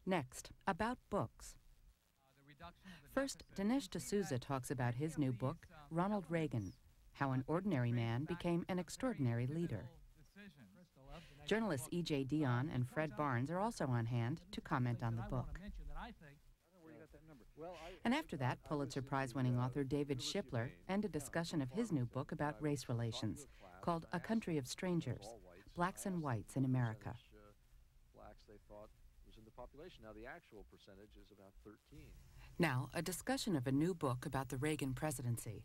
Next, about books. First, Dinesh D'Souza talks about his new book, Ronald Reagan, How an Ordinary Man Became an Extraordinary Leader. Journalists E.J. Dionne and Fred Barnes are also on hand to comment on the book. And after that, Pulitzer Prize-winning author David Shipler and a discussion of his new book about race relations, called A Country of Strangers, Blacks and Whites in America. Blacks, they thought, was in the population. Now the actual percentage is about 13. Now, a discussion of a new book about the Reagan presidency.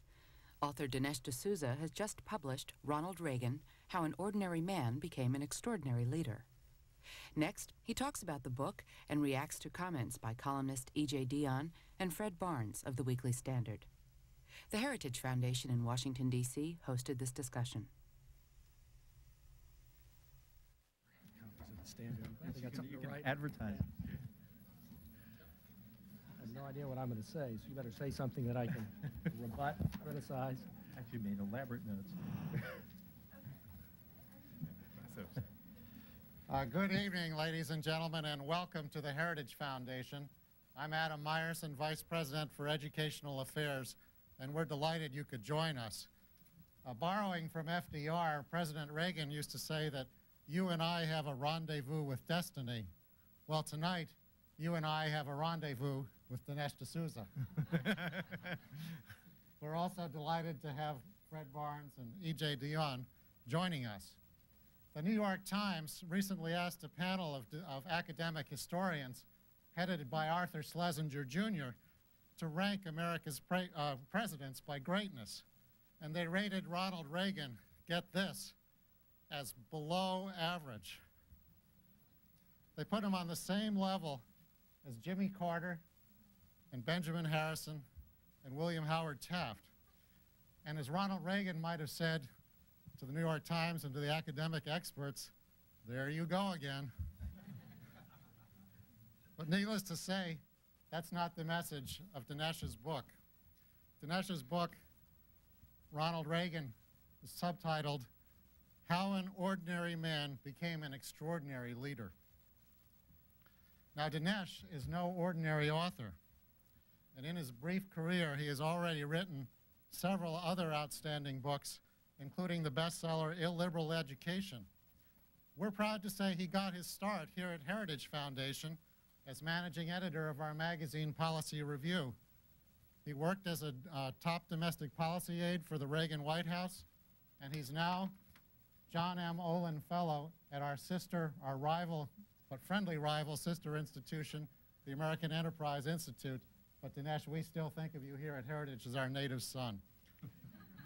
Author Dinesh D'Souza has just published Ronald Reagan, How an Ordinary Man Became an Extraordinary Leader. Next, he talks about the book and reacts to comments by columnist E.J. Dionne and Fred Barnes of the Weekly Standard. The Heritage Foundation in Washington, D.C. hosted this discussion. You can advertise. I have no idea what I'm going to say, so you better say something that I can rebut, criticize. Actually made elaborate notes. Good evening, ladies and gentlemen, and welcome to the Heritage Foundation. I'm Adam Meyerson, Vice President for Educational Affairs, and we're delighted you could join us. Borrowing from FDR, President Reagan used to say that you and I have a rendezvous with destiny. Well, tonight, you and I have a rendezvous with Dinesh D'Souza. We're also delighted to have Fred Barnes and E.J. Dionne joining us. The New York Times recently asked a panel of academic historians, headed by Arthur Schlesinger, Jr., to rank America's presidents by greatness. And they rated Ronald Reagan, get this, as below average. They put him on the same level as Jimmy Carter and Benjamin Harrison and William Howard Taft. And as Ronald Reagan might have said to the New York Times and to the academic experts, there you go again. But needless to say, that's not the message of Dinesh's book. Dinesh's book, Ronald Reagan, is subtitled, How an Ordinary Man Became an Extraordinary Leader. Now, Dinesh is no ordinary author, and in his brief career, he has already written several other outstanding books, including the bestseller Illiberal Education. We're proud to say he got his start here at Heritage Foundation as managing editor of our magazine Policy Review. He worked as a top domestic policy aide for the Reagan White House, and he's now John M. Olin Fellow at our rival, but friendly rival sister institution, the American Enterprise Institute. But Dinesh, we still think of you here at Heritage as our native son.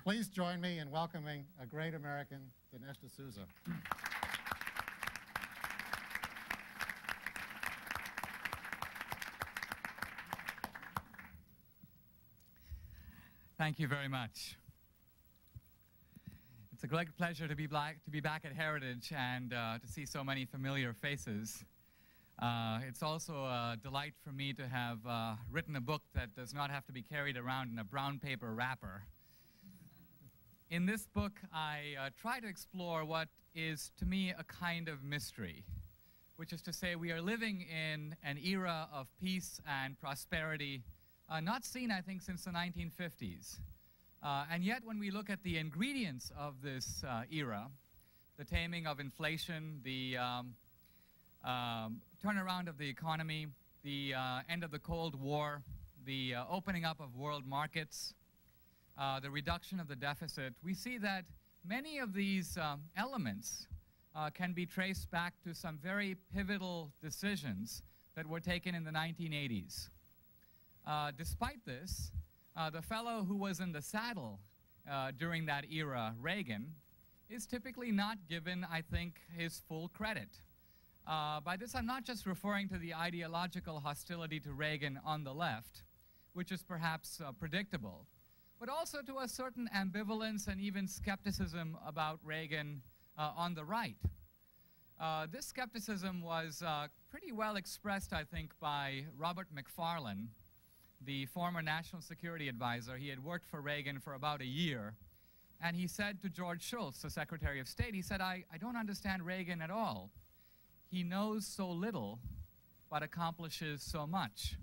Please join me in welcoming a great American, Dinesh D'Souza. Thank you very much. It's a great pleasure to be back at Heritage and to see so many familiar faces. It's also a delight for me to have written a book that does not have to be carried around in a brown paper wrapper. In this book, I try to explore what is, to me, a kind of mystery, which is to say we are living in an era of peace and prosperity not seen, I think, since the 1950s. And yet, when we look at the ingredients of this era, the taming of inflation, the turnaround of the economy, the end of the Cold War, the opening up of world markets, the reduction of the deficit, we see that many of these elements can be traced back to some very pivotal decisions that were taken in the 1980s. Despite this, the fellow who was in the saddle during that era, Reagan, is typically not given, I think, his full credit. By this, I'm not just referring to the ideological hostility to Reagan on the left, which is perhaps predictable, but also to a certain ambivalence and even skepticism about Reagan on the right. This skepticism was pretty well expressed, I think, by Robert McFarlane, the former National Security Advisor. He had worked for Reagan for about a year, and he said to George Shultz, the Secretary of State, he said, I don't understand Reagan at all. He knows so little but accomplishes so much.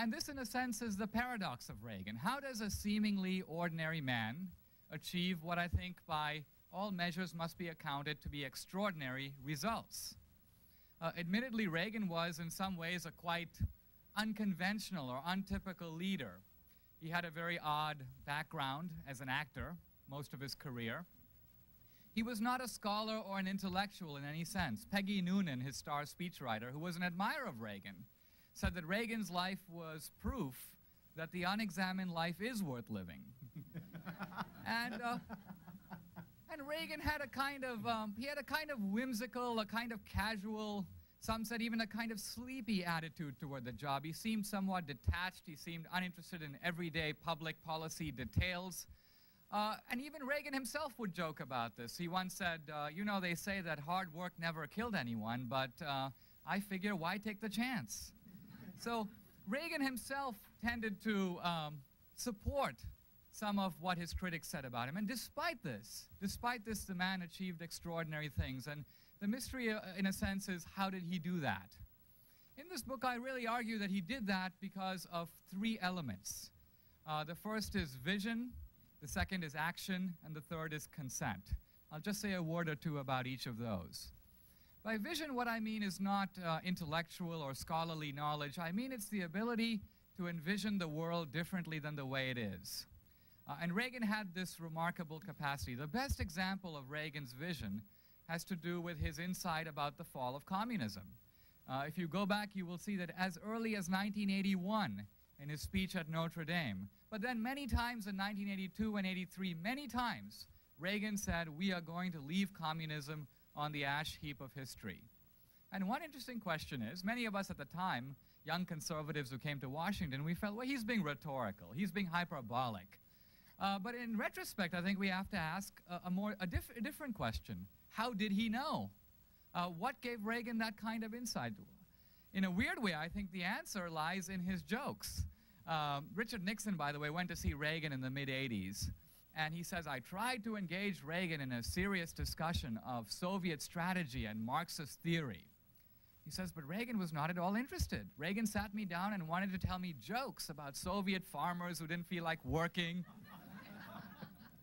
And this, in a sense, is the paradox of Reagan. How does a seemingly ordinary man achieve what I think by all measures must be accounted to be extraordinary results? Admittedly, Reagan was in some ways a quite unconventional or untypical leader. He had a very odd background as an actor most of his career. He was not a scholar or an intellectual in any sense. Peggy Noonan, his star speechwriter, who was an admirer of Reagan, said that Reagan's life was proof that the unexamined life is worth living. And Reagan had a kind of, whimsical, a kind of casual, some said even a kind of sleepy attitude toward the job. He seemed somewhat detached. He seemed uninterested in everyday public policy details. And even Reagan himself would joke about this. He once said, you know, they say that hard work never killed anyone, but I figure why take the chance? So Reagan himself tended to support some of what his critics said about him. And despite this, the man achieved extraordinary things. And the mystery, in a sense, is how did he do that? In this book, I really argue that he did that because of three elements. The first is vision, the second is action, and the third is consent. I'll just say a word or two about each of those. By vision, what I mean is not intellectual or scholarly knowledge. I mean it's the ability to envision the world differently than the way it is. And Reagan had this remarkable capacity. The best example of Reagan's vision has to do with his insight about the fall of communism. If you go back, you will see that as early as 1981, in his speech at Notre Dame, but then many times in 1982 and 83, many times, Reagan said, we are going to leave communism on the ash heap of history. And one interesting question is, many of us at the time, young conservatives who came to Washington, we felt, well, he's being rhetorical, he's being hyperbolic. But in retrospect, I think we have to ask a different question. How did he know? What gave Reagan that kind of insight? In a weird way, I think the answer lies in his jokes. Richard Nixon, by the way, went to see Reagan in the mid-'80s, and he says, I tried to engage Reagan in a serious discussion of Soviet strategy and Marxist theory. He says, but Reagan was not at all interested. Reagan sat me down and wanted to tell me jokes about Soviet farmers who didn't feel like working.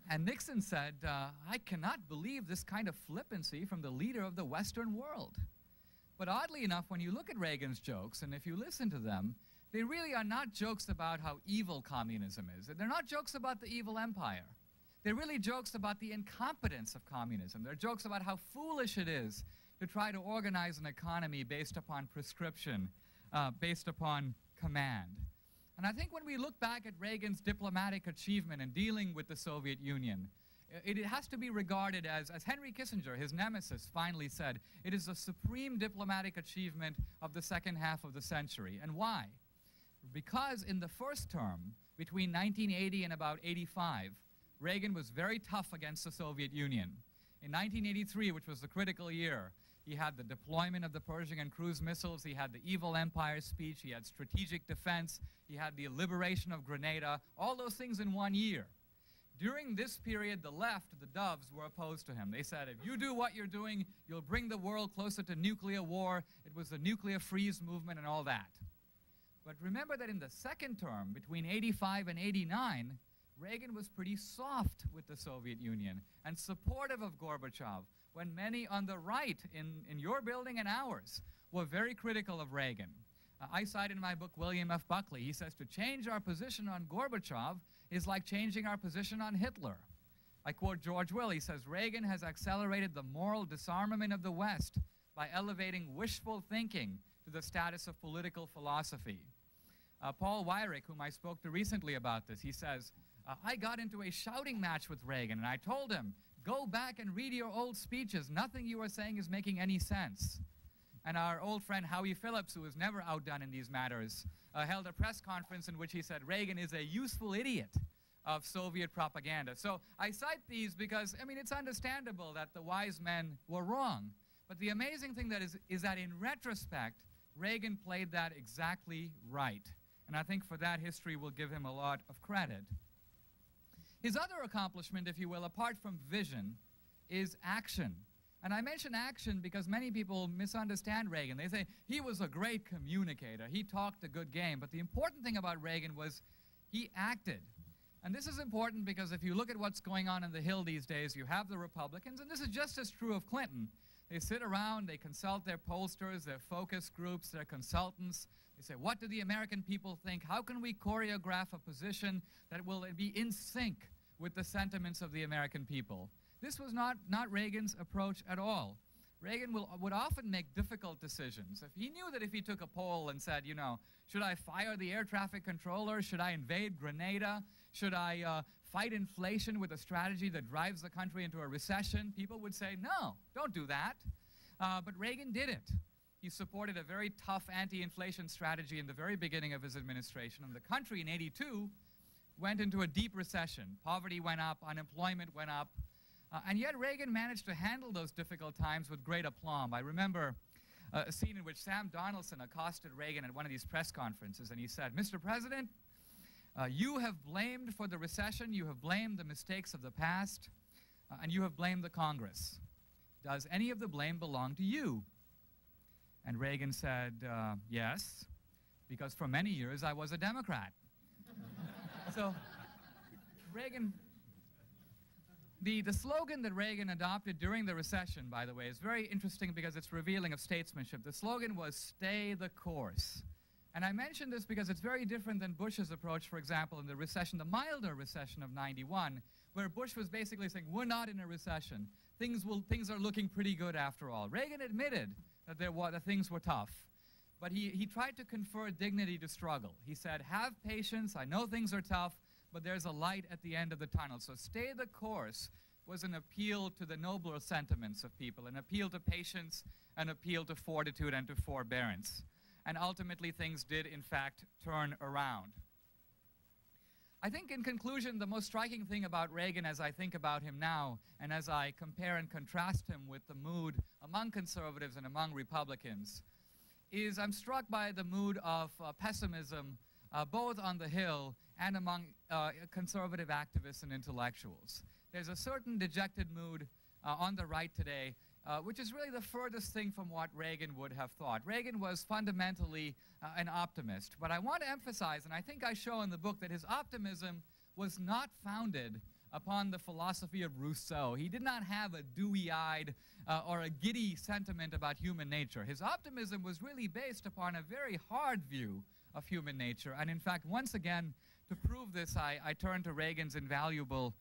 And Nixon said, I cannot believe this kind of flippancy from the leader of the Western world. But oddly enough, when you look at Reagan's jokes, and if you listen to them, they really are not jokes about how evil communism is. They're not jokes about the evil empire. They're really jokes about the incompetence of communism. They're jokes about how foolish it is to try to organize an economy based upon prescription, based upon command. And I think when we look back at Reagan's diplomatic achievement in dealing with the Soviet Union, it has to be regarded as Henry Kissinger, his nemesis, finally said, it is the supreme diplomatic achievement of the second half of the century. And why? Because in the first term, between 1980 and about 85, Reagan was very tough against the Soviet Union. In 1983, which was the critical year, he had the deployment of the Pershing and cruise missiles, he had the evil empire speech, he had strategic defense, he had the liberation of Grenada, all those things in 1 year. During this period, the left, the doves, were opposed to him. They said, if you do what you're doing, you'll bring the world closer to nuclear war. It was the nuclear freeze movement and all that. But remember that in the second term, between 85 and 89, Reagan was pretty soft with the Soviet Union and supportive of Gorbachev, when many on the right, in your building and ours, were very critical of Reagan. I cite in my book William F. Buckley. He says, to change our position on Gorbachev is like changing our position on Hitler. I quote George Will. He says, Reagan has accelerated the moral disarmament of the West by elevating wishful thinking to the status of political philosophy. Paul Weyrich, whom I spoke to recently about this, he says, I got into a shouting match with Reagan, and I told him, go back and read your old speeches. Nothing you are saying is making any sense. And our old friend Howie Phillips, who is never outdone in these matters, held a press conference in which he said Reagan is a useful idiot of Soviet propaganda. So I cite these because, I mean, it's understandable that the wise men were wrong. But the amazing thing is that in retrospect, Reagan played that exactly right. And I think for that, history will give him a lot of credit. His other accomplishment, if you will, apart from vision, is action. And I mention action because many people misunderstand Reagan. They say he was a great communicator. He talked a good game. But the important thing about Reagan was he acted. And this is important because if you look at what's going on in the Hill these days, you have the Republicans, and this is just as true of Clinton. They sit around, they consult their pollsters, their focus groups, their consultants. They say, what do the American people think? How can we choreograph a position that will be in sync with the sentiments of the American people? This was not Reagan's approach at all. Reagan would often make difficult decisions. If he knew that if he took a poll and said, you know, should I fire the air traffic controller? Should I invade Grenada? Should I fight inflation with a strategy that drives the country into a recession? People would say, no, don't do that. But Reagan did it. He supported a very tough anti-inflation strategy in the very beginning of his administration. And the country in '82 went into a deep recession. Poverty went up, unemployment went up. And yet Reagan managed to handle those difficult times with great aplomb. I remember a scene in which Sam Donaldson accosted Reagan at one of these press conferences, and he said, Mr. President, you have blamed for the recession, you have blamed the mistakes of the past, and you have blamed the Congress. Does any of the blame belong to you? And Reagan said, yes, because for many years I was a Democrat. So Reagan... The slogan that Reagan adopted during the recession, by the way, is very interesting because it's revealing of statesmanship. The slogan was, stay the course. And I mention this because it's very different than Bush's approach, for example, in the recession, the milder recession of '91, where Bush was basically saying, we're not in a recession. Things are looking pretty good after all. Reagan admitted that things were tough, but he tried to confer dignity to struggle. He said, have patience, I know things are tough, but there's a light at the end of the tunnel. So stay the course was an appeal to the nobler sentiments of people, an appeal to patience, an appeal to fortitude and to forbearance. And ultimately things did, in fact, turn around. I think in conclusion, the most striking thing about Reagan as I think about him now, and as I compare and contrast him with the mood among conservatives and among Republicans, is I'm struck by the mood of pessimism both on the Hill and among conservative activists and intellectuals. There's a certain dejected mood on the right today, which is really the furthest thing from what Reagan would have thought. Reagan was fundamentally an optimist, but I want to emphasize, and I think I show in the book, that his optimism was not founded upon the philosophy of Rousseau. He did not have a dewy-eyed or a giddy sentiment about human nature. His optimism was really based upon a very hard view of human nature. And in fact, once again, to prove this, I turn to Reagan's invaluable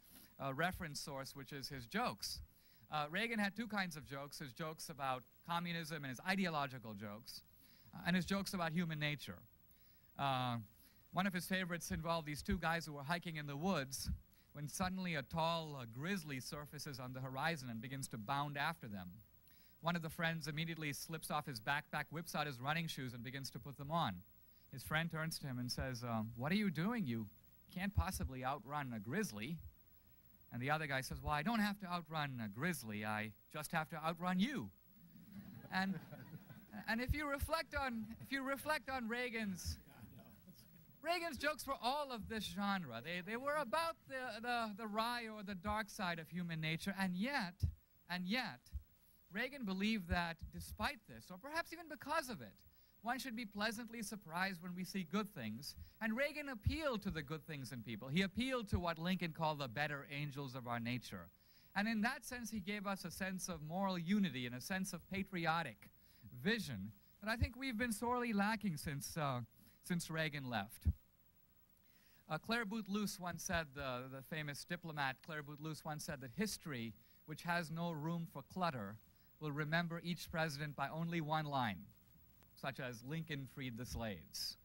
reference source, which is his jokes. Reagan had two kinds of jokes, his jokes about communism and his ideological jokes, and his jokes about human nature. One of his favorites involved these two guys who were hiking in the woods when suddenly a tall grizzly surfaces on the horizon and begins to bound after them. One of the friends immediately slips off his backpack, whips out his running shoes, and begins to put them on. His friend turns to him and says, what are you doing? You can't possibly outrun a grizzly. And the other guy says, well, I don't have to outrun a grizzly. I just have to outrun you. And if you reflect on Reagan's jokes were all of this genre. They were about the wry or the dark side of human nature. And yet, Reagan believed that despite this, or perhaps even because of it, one should be pleasantly surprised when we see good things. And Reagan appealed to the good things in people. He appealed to what Lincoln called the better angels of our nature. And in that sense, he gave us a sense of moral unity and a sense of patriotic vision that I think we've been sorely lacking since Reagan left. Clare Boothe Luce once said, the famous diplomat Clare Boothe Luce once said that history, which has no room for clutter, will remember each president by only one line, such as Lincoln freed the slaves.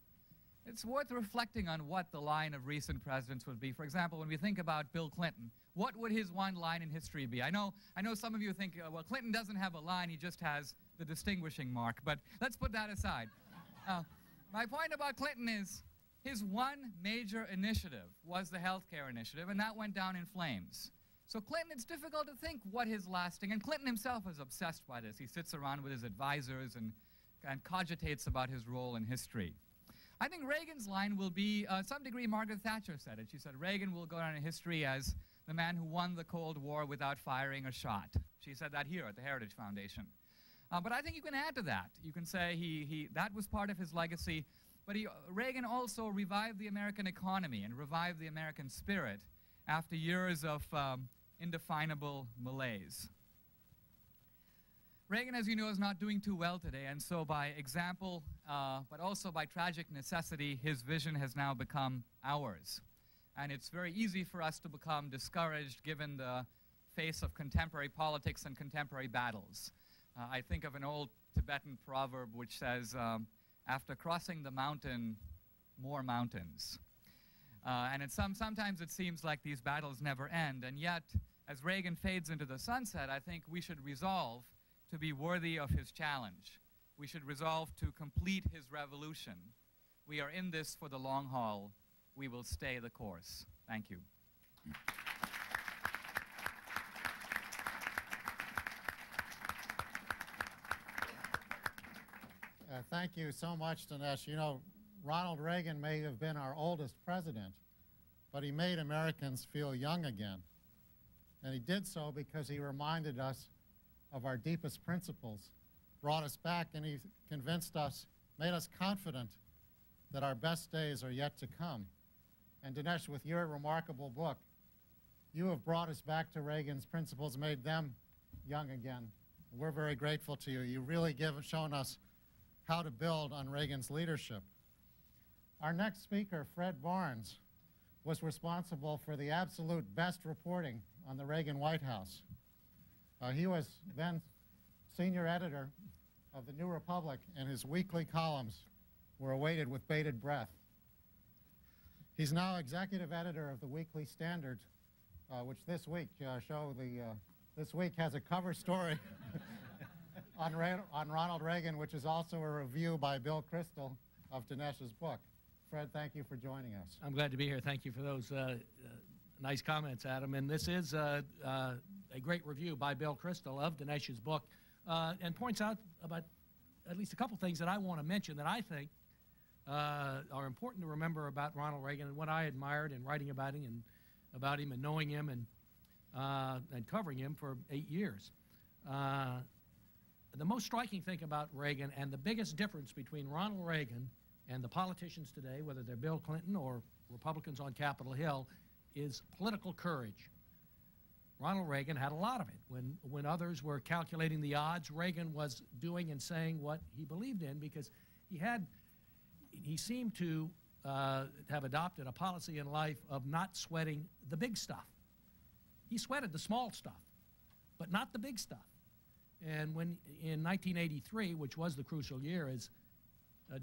It's worth reflecting on what the line of recent presidents would be. For example, when we think about Bill Clinton, what would his one line in history be? I know some of you think, well, Clinton doesn't have a line, he just has the distinguishing mark, but let's put that aside. My point about Clinton is his one major initiative was the health care initiative, and that went down in flames. So Clinton, it's difficult to think what his lasting, and Clinton himself is obsessed by this. He sits around with his advisors and cogitates about his role in history. I think Reagan's line will be, some degree Margaret Thatcher said it. She said Reagan will go down in history as the man who won the Cold War without firing a shot. She said that here at the Heritage Foundation. But I think you can add to that. You can say that was part of his legacy, but Reagan also revived the American economy and revived the American spirit after years of indefinable malaise. Reagan, as you know, is not doing too well today, and so by example, but also by tragic necessity, his vision has now become ours. And it's very easy for us to become discouraged given the face of contemporary politics and contemporary battles. I think of an old Tibetan proverb which says, after crossing the mountain, more mountains. And sometimes it seems like these battles never end, and yet, as Reagan fades into the sunset, I think we should resolve to be worthy of his challenge. We should resolve to complete his revolution. We are in this for the long haul. We will stay the course. Thank you. Thank you so much, Dinesh. You know, Ronald Reagan may have been our oldest president, but he made Americans feel young again. And he did so because he reminded us of our deepest principles, brought us back, and he convinced us, made us confident that our best days are yet to come. And Dinesh, with your remarkable book, you have brought us back to Reagan's principles, made them young again. We're very grateful to you. You really shown us how to build on Reagan's leadership. Our next speaker, Fred Barnes, was responsible for the absolute best reporting on the Reagan White House. He was then senior editor of the New Republic, and his weekly columns were awaited with bated breath. He's now executive editor of the Weekly Standard, which this week this week has a cover story on Ronald Reagan, which is also a review by Bill Kristol of Dinesh's book. Fred, thank you for joining us. I'm glad to be here. Thank you for those nice comments, Adam. And this is a great review by Bill Kristol of Dinesh's book, and points out about at least a couple things that I want to mention that I think are important to remember about Ronald Reagan and what I admired in writing about him and knowing him and covering him for 8 years. The most striking thing about Reagan, and the biggest difference between Ronald Reagan and the politicians today, whether they're Bill Clinton or Republicans on Capitol Hill, is political courage. Ronald Reagan had a lot of it. When others were calculating the odds, Reagan was doing and saying what he believed in, because he seemed to have adopted a policy in life of not sweating the big stuff. He sweated the small stuff, but not the big stuff. And when in 1983, which was the crucial year, as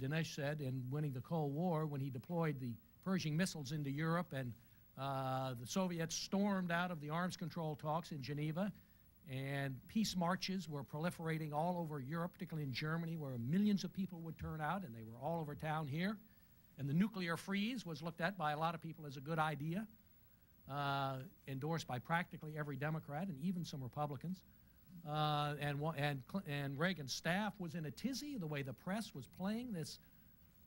Dinesh said, in winning the Cold War, when he deployed the Pershing missiles into Europe, and the Soviets stormed out of the arms control talks in Geneva, and peace marches were proliferating all over Europe, particularly in Germany, where millions of people would turn out, and they were all over town here. And the nuclear freeze was looked at by a lot of people as a good idea, endorsed by practically every Democrat and even some Republicans. And Reagan's staff was in a tizzy, the way the press was playing this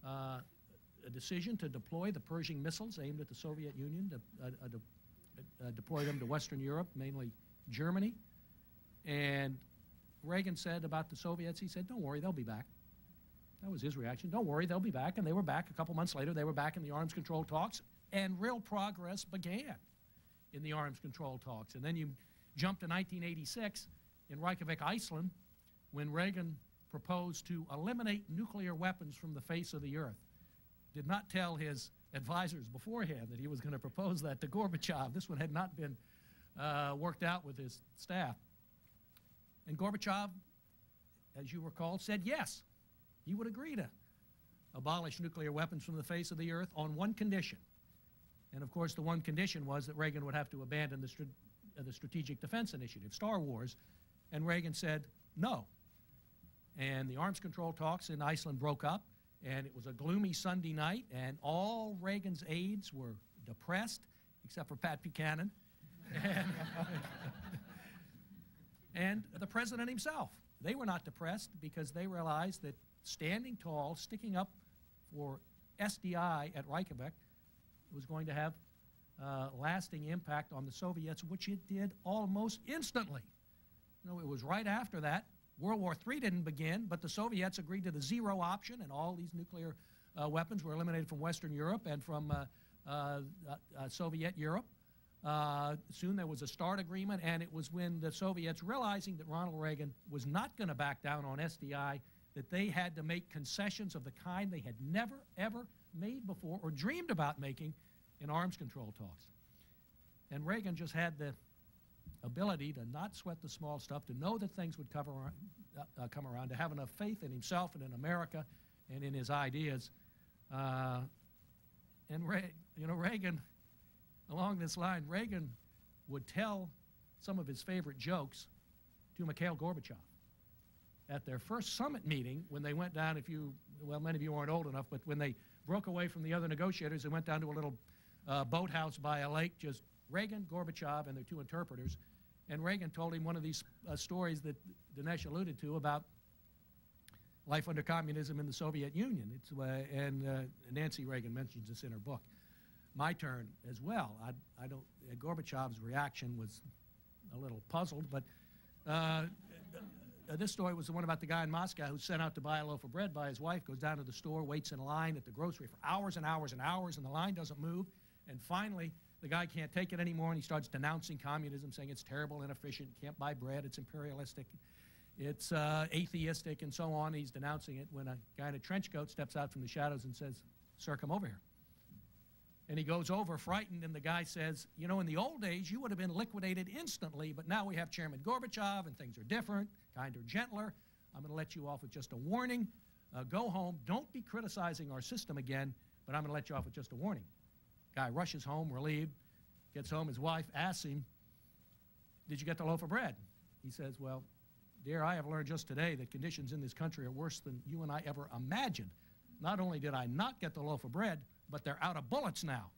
a decision to deploy the Pershing missiles aimed at the Soviet Union, to deploy them to Western Europe, mainly Germany. And Reagan said about the Soviets, he said, "Don't worry, they'll be back." That was his reaction. "Don't worry, they'll be back." And they were back. A couple months later, they were back in the arms control talks, and real progress began in the arms control talks. And then you jump to 1986 in Reykjavik, Iceland, when Reagan proposed to eliminate nuclear weapons from the face of the earth. Did not tell his advisors beforehand that he was going to propose that to Gorbachev. This one had not been worked out with his staff. And Gorbachev, as you recall, said yes, he would agree to abolish nuclear weapons from the face of the earth on one condition. And of course, the one condition was that Reagan would have to abandon the Strategic Defense Initiative, Star Wars. And Reagan said no. And the arms control talks in Iceland broke up, and it was a gloomy Sunday night, and all Reagan's aides were depressed, except for Pat Buchanan, and the president himself. They were not depressed because they realized that standing tall, sticking up for SDI at Reykjavik was going to have lasting impact on the Soviets, which it did almost instantly. You know, it was right after that. World War III didn't begin, but the Soviets agreed to the zero option, and all these nuclear weapons were eliminated from Western Europe and from Soviet Europe. Soon there was a START agreement, and it was when the Soviets, realizing that Ronald Reagan was not going to back down on SDI, that they had to make concessions of the kind they had never, ever made before or dreamed about making in arms control talks. And Reagan just had the ability to not sweat the small stuff, to know that things would come around, to have enough faith in himself and in America and in his ideas. You know, Reagan, along this line, Reagan would tell some of his favorite jokes to Mikhail Gorbachev. At their first summit meeting, when they went down, well, many of you aren't old enough, but when they broke away from the other negotiators and went down to a little boathouse by a lake, just Reagan, Gorbachev, and their two interpreters. And Reagan told him one of these stories that Dinesh alluded to about life under communism in the Soviet Union. Nancy Reagan mentions this in her book. My turn as well. Gorbachev's reaction was a little puzzled, but this story was the one about the guy in Moscow who's sent out to buy a loaf of bread by his wife, goes down to the store, waits in line at the grocery for hours and hours and hours, and the line doesn't move. And finally, the guy can't take it anymore, and he starts denouncing communism, saying it's terrible, inefficient, can't buy bread, it's imperialistic, it's atheistic, and so on. He's denouncing it when a guy in a trench coat steps out from the shadows and says, "Sir, come over here." And he goes over frightened, and the guy says, "You know, in the old days, you would have been liquidated instantly, but now we have Chairman Gorbachev, and things are different, kinder, gentler. I'm going to let you off with just a warning. Go home. Don't be criticizing our system again, but I'm going to let you off with just a warning." Guy rushes home, relieved, gets home. His wife asks him, "Did you get the loaf of bread?" He says, "Well, dear, I have learned just today that conditions in this country are worse than you and I ever imagined. Not only did I not get the loaf of bread, but they're out of bullets now."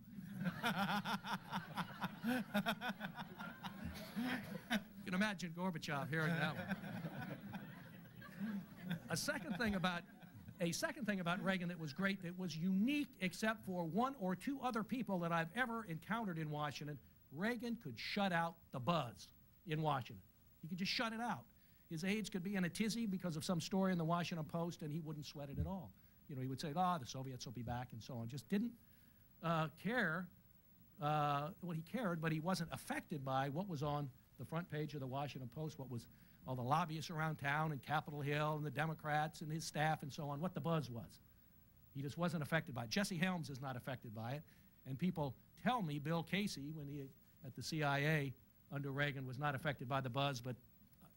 You can imagine Gorbachev hearing that one. A second thing about Reagan that was great, that was unique except for one or two other people that I've ever encountered in Washington, Reagan could shut out the buzz in Washington. He could just shut it out. His aides could be in a tizzy because of some story in the Washington Post, and he wouldn't sweat it at all. You know, he would say, "Ah, the Soviets will be back," and so on. Just didn't care. Well, he cared, but he wasn't affected by what was on the front page of the Washington Post, what was all the lobbyists around town and Capitol Hill and the Democrats and his staff and so on, what the buzz was. He just wasn't affected by it. Jesse Helms is not affected by it. And people tell me Bill Casey, when he at the CIA under Reagan, was not affected by the buzz, but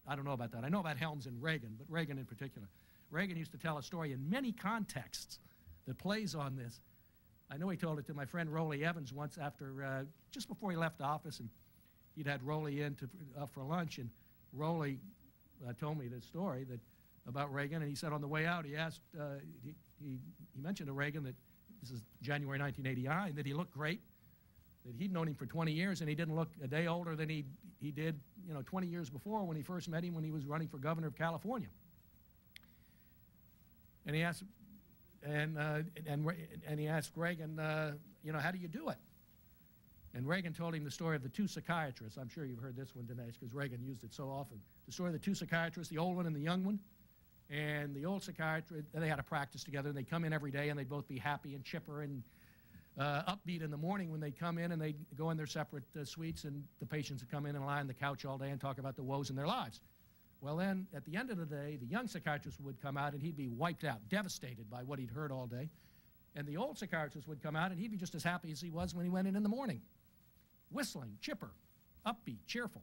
I don't know about that. I know about Helms and Reagan, but Reagan in particular. Reagan used to tell a story in many contexts that plays on this. I know he told it to my friend Rollie Evans once after, just before he left office, and he'd had Rollie in for lunch, and Rollie told me this story about Reagan, and he said on the way out, he asked, he mentioned to Reagan that, this is January 1989, that he looked great, that he'd known him for 20 years, and he didn't look a day older than he did, 20 years before when he first met him when he was running for governor of California. And he asked, and he asked Reagan, how do you do it? And Reagan told him the story of the two psychiatrists. I'm sure you've heard this one, Dinesh, because Reagan used it so often. The story of the two psychiatrists, the old one and the young one. And the old psychiatrist, they had a practice together, and they'd come in every day, and they'd both be happy and chipper and upbeat in the morning when they'd come in, and they'd go in their separate suites, and the patients would come in and lie on the couch all day and talk about the woes in their lives. Well, then, at the end of the day, the young psychiatrist would come out, and he'd be wiped out, devastated by what he'd heard all day. And the old psychiatrist would come out, and he'd be just as happy as he was when he went in the morning. Whistling, chipper, upbeat, cheerful.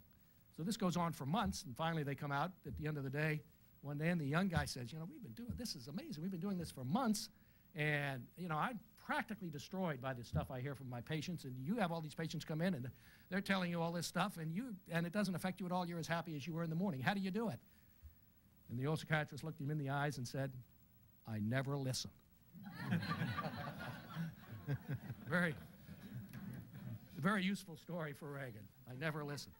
So this goes on for months, and finally they come out at the end of the day, one day, and the young guy says, we've been doing, this is amazing, we've been doing this for months, and, I'm practically destroyed by the stuff I hear from my patients, and you have all these patients come in, and they're telling you all this stuff, and it doesn't affect you at all, you're as happy as you were in the morning. How do you do it? And the old psychiatrist looked him in the eyes and said, "I never listen." Very useful story for Reagan. I never listen.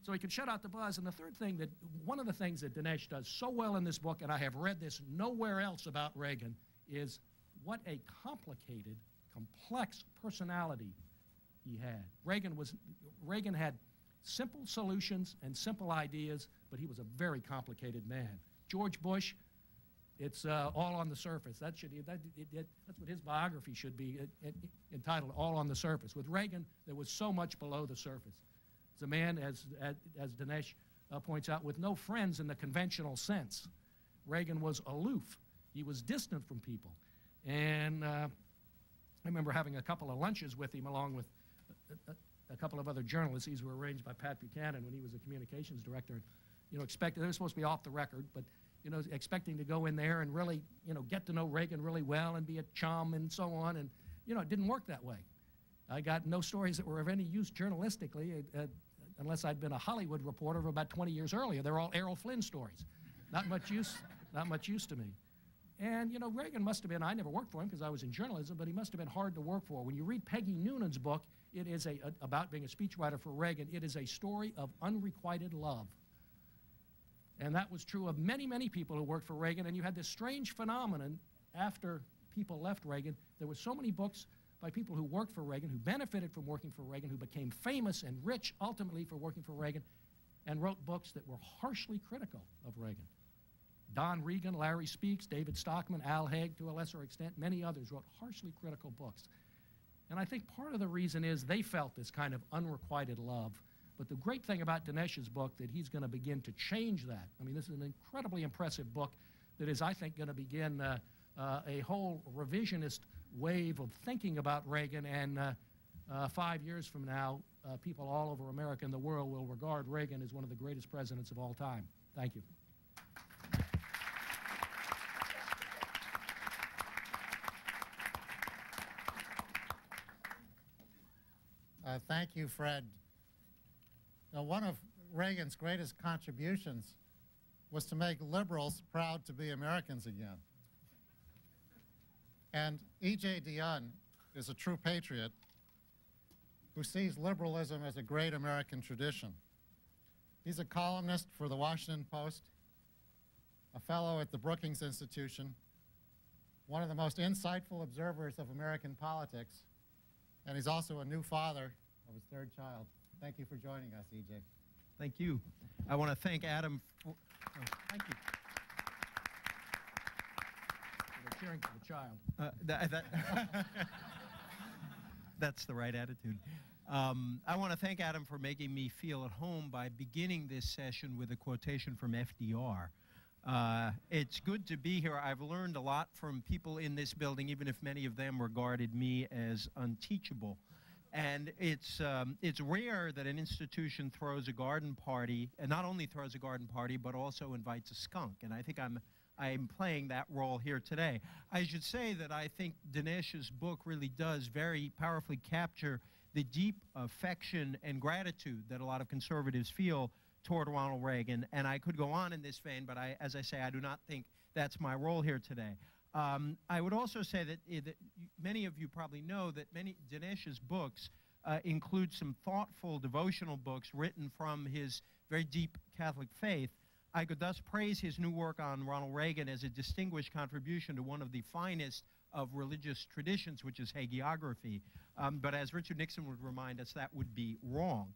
So he could shut out the buzz. And the third thing, one of the things that Dinesh does so well in this book, and I have read this nowhere else about Reagan, is what a complicated, complex personality he had. Reagan had simple solutions and simple ideas, but he was a very complicated man. George Bush, it's all on the surface. That's what his biography should be entitled, All on the Surface. With Reagan, there was so much below the surface. It's a man, as Dinesh points out, with no friends in the conventional sense. Reagan was aloof. He was distant from people. And I remember having a couple of lunches with him along with a couple of other journalists. These were arranged by Pat Buchanan when he was a communications director. You know, they were supposed to be off the record, but you know, expecting to go in there and really, you know, get to know Reagan really well and be a chum and so on. And, you know, it didn't work that way. I got no stories that were of any use journalistically, unless I'd been a Hollywood reporter of about 20 years earlier. They're all Errol Flynn stories. Not much use to me. And, you know, Reagan must have been, I never worked for him because I was in journalism, but he must have been hard to work for. When you read Peggy Noonan's book, it is about being a speechwriter for Reagan, it is a story of unrequited love. And that was true of many, many people who worked for Reagan. And you had this strange phenomenon after people left Reagan. There were so many books by people who worked for Reagan, who benefited from working for Reagan, who became famous and rich ultimately for working for Reagan, and wrote books that were harshly critical of Reagan. Don Regan, Larry Speaks, David Stockman, Al Haig, to a lesser extent, many others wrote harshly critical books. And I think part of the reason is they felt this kind of unrequited love. But the great thing about Dinesh's book that he's going to begin to change that. I mean, this is an incredibly impressive book that is, I think, going to begin a whole revisionist wave of thinking about Reagan. And 5 years from now, people all over America and the world will regard Reagan as one of the greatest presidents of all time. Thank you. Thank you, Fred. Now, one of Reagan's greatest contributions was to make liberals proud to be Americans again. And E.J. Dionne is a true patriot who sees liberalism as a great American tradition. He's a columnist for the Washington Post, a fellow at the Brookings Institution, one of the most insightful observers of American politics, and he's also a new father of his third child. Thank you for joining us, E.J. Thank you. I want to thank Adam for, thank you. They're cheering for the child. That's the right attitude. I want to thank Adam for making me feel at home by beginning this session with a quotation from FDR. It's good to be here. I've learned a lot from people in this building, even if many of them regarded me as unteachable. And it's rare that an institution throws a garden party, and not only throws a garden party, but also invites a skunk. And I think I'm playing that role here today. I should say that I think Dinesh's book really does very powerfully capture the deep affection and gratitude that a lot of conservatives feel toward Ronald Reagan. And I could go on in this vein, but as I say, I do not think that's my role here today. I would also say that, many of you probably know that Dinesh's books include some thoughtful devotional books written from his very deep Catholic faith. I could thus praise his new work on Ronald Reagan as a distinguished contribution to one of the finest of religious traditions, which is hagiography. But as Richard Nixon would remind us, that would be wrong.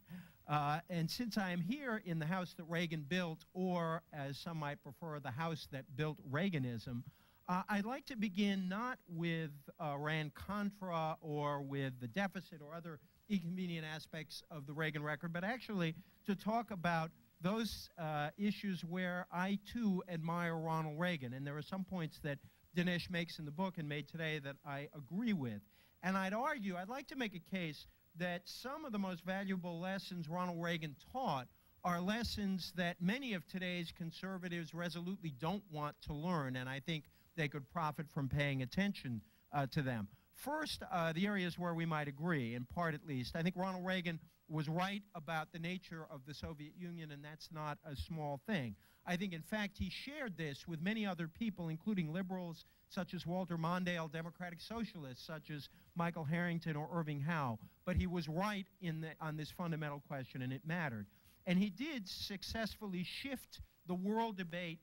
And since I am here in the house that Reagan built, or as some might prefer, the house that built Reaganism, I'd like to begin not with Iran-Contra or with the deficit or other inconvenient aspects of the Reagan record, but actually to talk about those issues where I, too, admire Ronald Reagan. And there are some points that Dinesh makes in the book and made today that I agree with. And I'd like to make a case that some of the most valuable lessons Ronald Reagan taught are lessons that many of today's conservatives resolutely don't want to learn, and I think they could profit from paying attention to them. First, the areas where we might agree, in part at least. I think Ronald Reagan was right about the nature of the Soviet Union, and that's not a small thing. I think, in fact, he shared this with many other people, including liberals such as Walter Mondale, democratic socialists such as Michael Harrington or Irving Howe. But he was right on this fundamental question, and it mattered. And he did successfully shift the world debate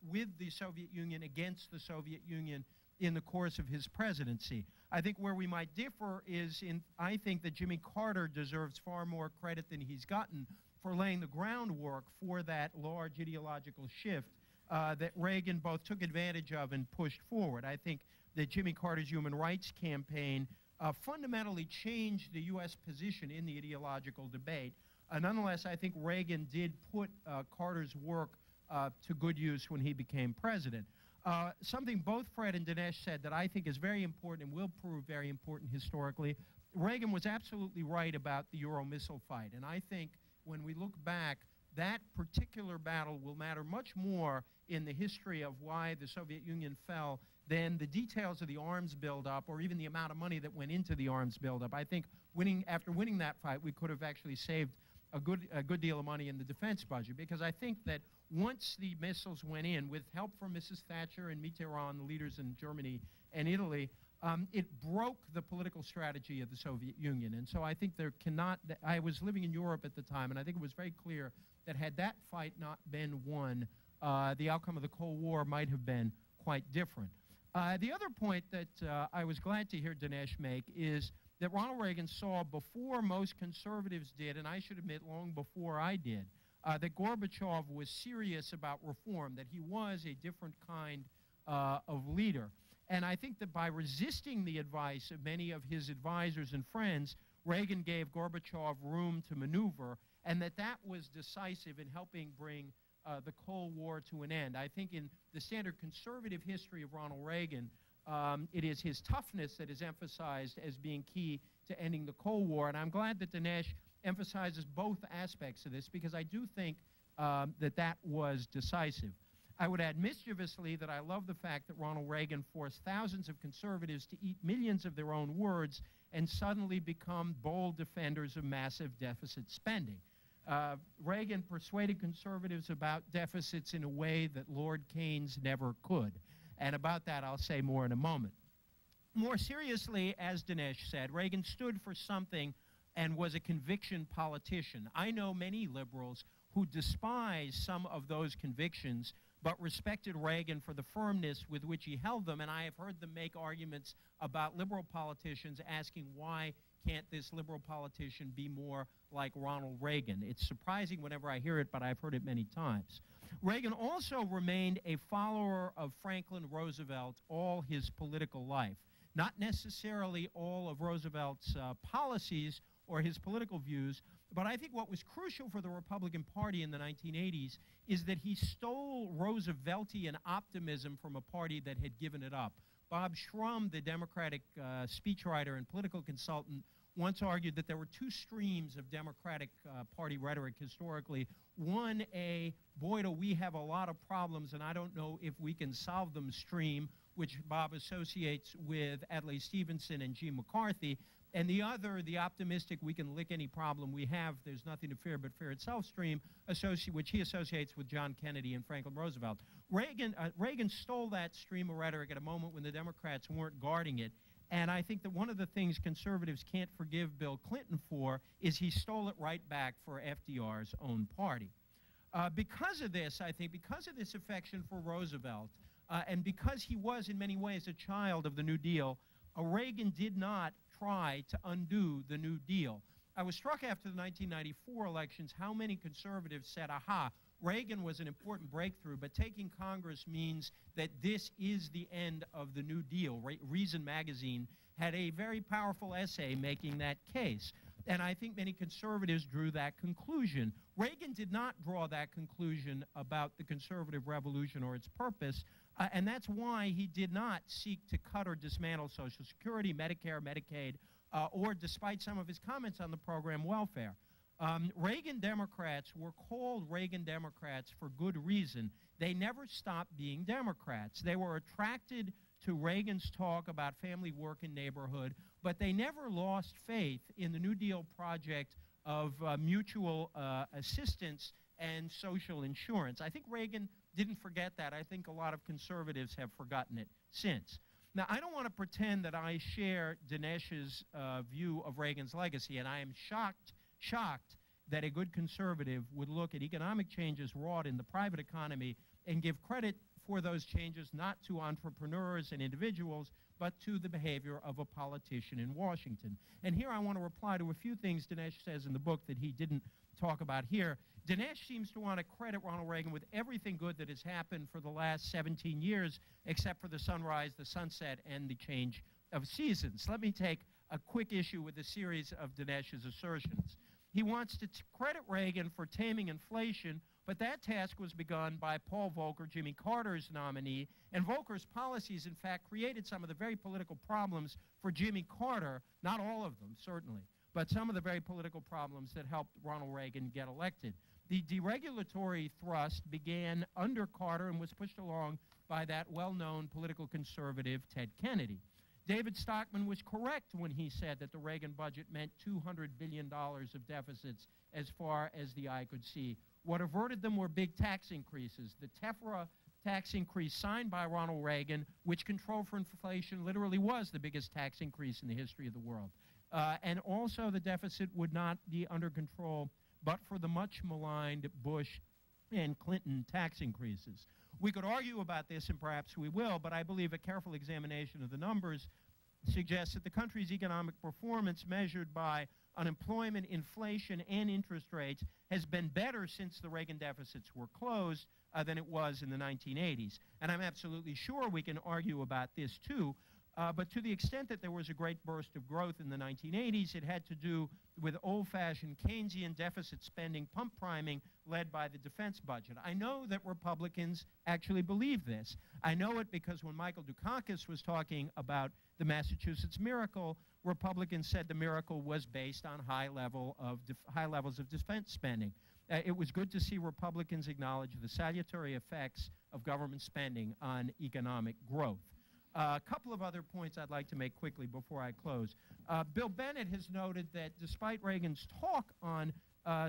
with the Soviet Union against the Soviet Union in the course of his presidency. I think where we might differ is I think that Jimmy Carter deserves far more credit than he's gotten for laying the groundwork for that large ideological shift that Reagan both took advantage of and pushed forward. I think that Jimmy Carter's human rights campaign fundamentally changed the U.S. position in the ideological debate. Nonetheless, I think Reagan did put Carter's work to good use when he became president. Something both Fred and Dinesh said that I think is very important and will prove very important historically. Reagan was absolutely right about the Euro missile fight, and I think when we look back, that particular battle will matter much more in the history of why the Soviet Union fell than the details of the arms buildup or even the amount of money that went into the arms buildup. I think after winning that fight, we could have actually saved a good deal of money in the defense budget, because I think that once the missiles went in, with help from Mrs. Thatcher and Mitterrand, the leaders in Germany and Italy, it broke the political strategy of the Soviet Union. And so I think I was living in Europe at the time, and I think it was very clear that had that fight not been won, the outcome of the Cold War might have been quite different. The other point that I was glad to hear Dinesh make is that Ronald Reagan saw before most conservatives did, and I should admit long before I did, that Gorbachev was serious about reform, that he was a different kind of leader. And I think that by resisting the advice of many of his advisors and friends, Reagan gave Gorbachev room to maneuver, and that was decisive in helping bring the Cold War to an end. I think in the standard conservative history of Ronald Reagan, it is his toughness that is emphasized as being key to ending the Cold War, and I'm glad that Dinesh emphasizes both aspects of this, because I do think that was decisive. I would add mischievously that I love the fact that Ronald Reagan forced thousands of conservatives to eat millions of their own words and suddenly become bold defenders of massive deficit spending. Reagan persuaded conservatives about deficits in a way that Lord Keynes never could. And about that, I'll say more in a moment. More seriously, as Dinesh said, Reagan stood for something and was a conviction politician. I know many liberals who despise some of those convictions, but respected Reagan for the firmness with which he held them, and I have heard them make arguments about liberal politicians asking why can't this liberal politician be more like Ronald Reagan. It's surprising whenever I hear it, but I've heard it many times. Reagan also remained a follower of Franklin Roosevelt all his political life. Not necessarily all of Roosevelt's policies or his political views, but I think what was crucial for the Republican Party in the 1980s is that he stole Rooseveltian optimism from a party that had given it up. Bob Shrum, the Democratic speechwriter and political consultant, once argued that there were two streams of Democratic Party rhetoric historically. One, boy, do we have a lot of problems, and I don't know if we can solve them stream, which Bob associates with Adlai Stevenson and G. McCarthy. And the other, the optimistic, we can lick any problem we have, there's nothing to fear but fear itself stream, which he associates with John Kennedy and Franklin Roosevelt. Reagan stole that stream of rhetoric at a moment when the Democrats weren't guarding it. And I think that one of the things conservatives can't forgive Bill Clinton for is he stole it right back for FDR's own party. Because of this, I think, because of this affection for Roosevelt, and because he was in many ways a child of the New Deal, Reagan did not try to undo the New Deal. I was struck after the 1994 elections how many conservatives said, aha, Reagan was an important breakthrough, but taking Congress means that this is the end of the New Deal. Reason magazine had a very powerful essay making that case. And I think many conservatives drew that conclusion. Reagan did not draw that conclusion about the conservative revolution or its purpose, and that's why he did not seek to cut or dismantle Social Security, Medicare, Medicaid, or, despite some of his comments on the program, welfare. Reagan Democrats were called Reagan Democrats for good reason. They never stopped being Democrats. They were attracted to Reagan's talk about family, work, and neighborhood, but they never lost faith in the New Deal project of mutual assistance and social insurance. I think Reagan didn't forget that. I think a lot of conservatives have forgotten it since. Now, I don't want to pretend that I share Dinesh's view of Reagan's legacy, and I am shocked that a good conservative would look at economic changes wrought in the private economy and give credit for those changes not to entrepreneurs and individuals, but to the behavior of a politician in Washington. And here I want to reply to a few things Dinesh says in the book that he didn't talk about here. Dinesh seems to want to credit Ronald Reagan with everything good that has happened for the last 17 years, except for the sunrise, the sunset, and the change of seasons. Let me take a quick issue with a series of Dinesh's assertions. He wants to credit Reagan for taming inflation, but that task was begun by Paul Volcker, Jimmy Carter's nominee, and Volcker's policies, in fact, created some of the very political problems for Jimmy Carter, not all of them, certainly, but some of the very political problems that helped Ronald Reagan get elected. The deregulatory thrust began under Carter and was pushed along by that well-known political conservative, Ted Kennedy. David Stockman was correct when he said that the Reagan budget meant $200 billion of deficits as far as the eye could see. What averted them were big tax increases. The TEFRA tax increase signed by Ronald Reagan, which controlled for inflation, literally was the biggest tax increase in the history of the world. And also the deficit would not be under control but for the much maligned Bush and Clinton tax increases. We could argue about this, and perhaps we will, but I believe a careful examination of the numbers suggests that the country's economic performance measured by unemployment, inflation, and interest rates has been better since the Reagan deficits were closed than it was in the 1980s. And I'm absolutely sure we can argue about this too, but to the extent that there was a great burst of growth in the 1980s, it had to do with old-fashioned Keynesian deficit spending, pump priming, led by the defense budget. I know that Republicans actually believe this. I know it because when Michael Dukakis was talking about the Massachusetts miracle, Republicans said the miracle was based on high levels of defense spending. It was good to see Republicans acknowledge the salutary effects of government spending on economic growth. A couple of other points I'd like to make quickly before I close. Bill Bennett has noted that despite Reagan's talk on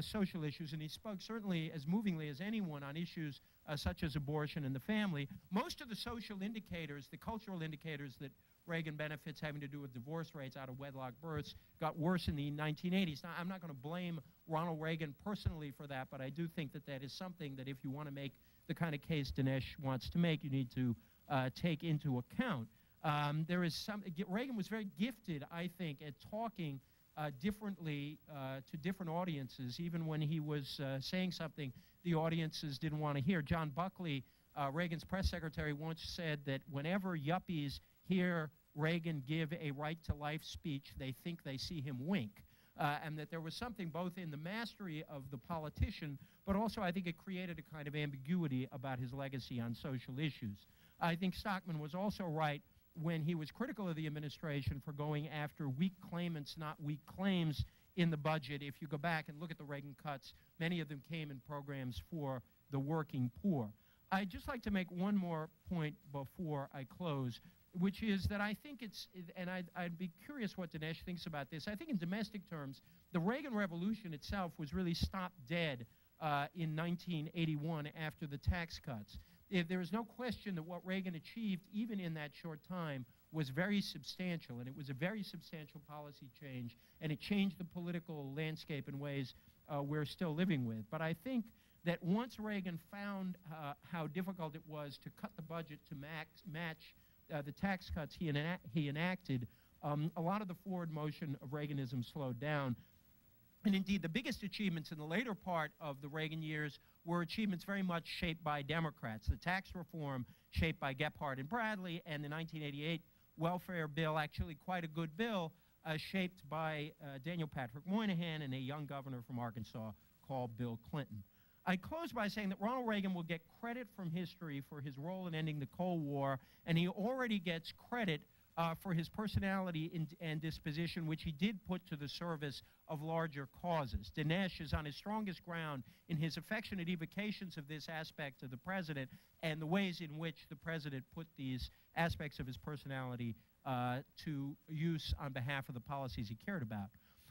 social issues, and he spoke certainly as movingly as anyone on issues such as abortion and the family, most of the social indicators, the cultural indicators that Reagan benefits having to do with divorce rates, out of wedlock births, got worse in the 1980s. Now, I'm not going to blame Ronald Reagan personally for that, but I do think that that is something that if you want to make the kind of case Dinesh wants to make, you need to take into account. Reagan was very gifted, I think, at talking differently to different audiences, even when he was saying something the audiences didn't want to hear. John Buckley, Reagan's press secretary, once said that whenever yuppies hear Reagan give a right-to-life speech, they think they see him wink. And that there was something both in the mastery of the politician, but also I think it created a kind of ambiguity about his legacy on social issues. I think Stockman was also right when he was critical of the administration for going after weak claimants, not weak claims in the budget. If you go back and look at the Reagan cuts, many of them came in programs for the working poor. I'd just like to make one more point before I close, which is that I think it's, and I'd be curious what Dinesh thinks about this, I think in domestic terms, the Reagan Revolution itself was really stopped dead in 1981 after the tax cuts. There is no question that what Reagan achieved, even in that short time, was very substantial, and it was a very substantial policy change, and it changed the political landscape in ways we're still living with. But I think that once Reagan found how difficult it was to cut the budget to match the tax cuts he enacted, a lot of the forward motion of Reaganism slowed down. And indeed, the biggest achievements in the later part of the Reagan years were achievements very much shaped by Democrats. The tax reform shaped by Gephardt and Bradley, and the 1988 welfare bill, actually quite a good bill, shaped by Daniel Patrick Moynihan and a young governor from Arkansas called Bill Clinton. I close by saying that Ronald Reagan will get credit from history for his role in ending the Cold War, and he already gets credit for his personality and disposition, which he did put to the service of larger causes. Dinesh is on his strongest ground in his affectionate evocations of this aspect of the president and the ways in which the president put these aspects of his personality to use on behalf of the policies he cared about.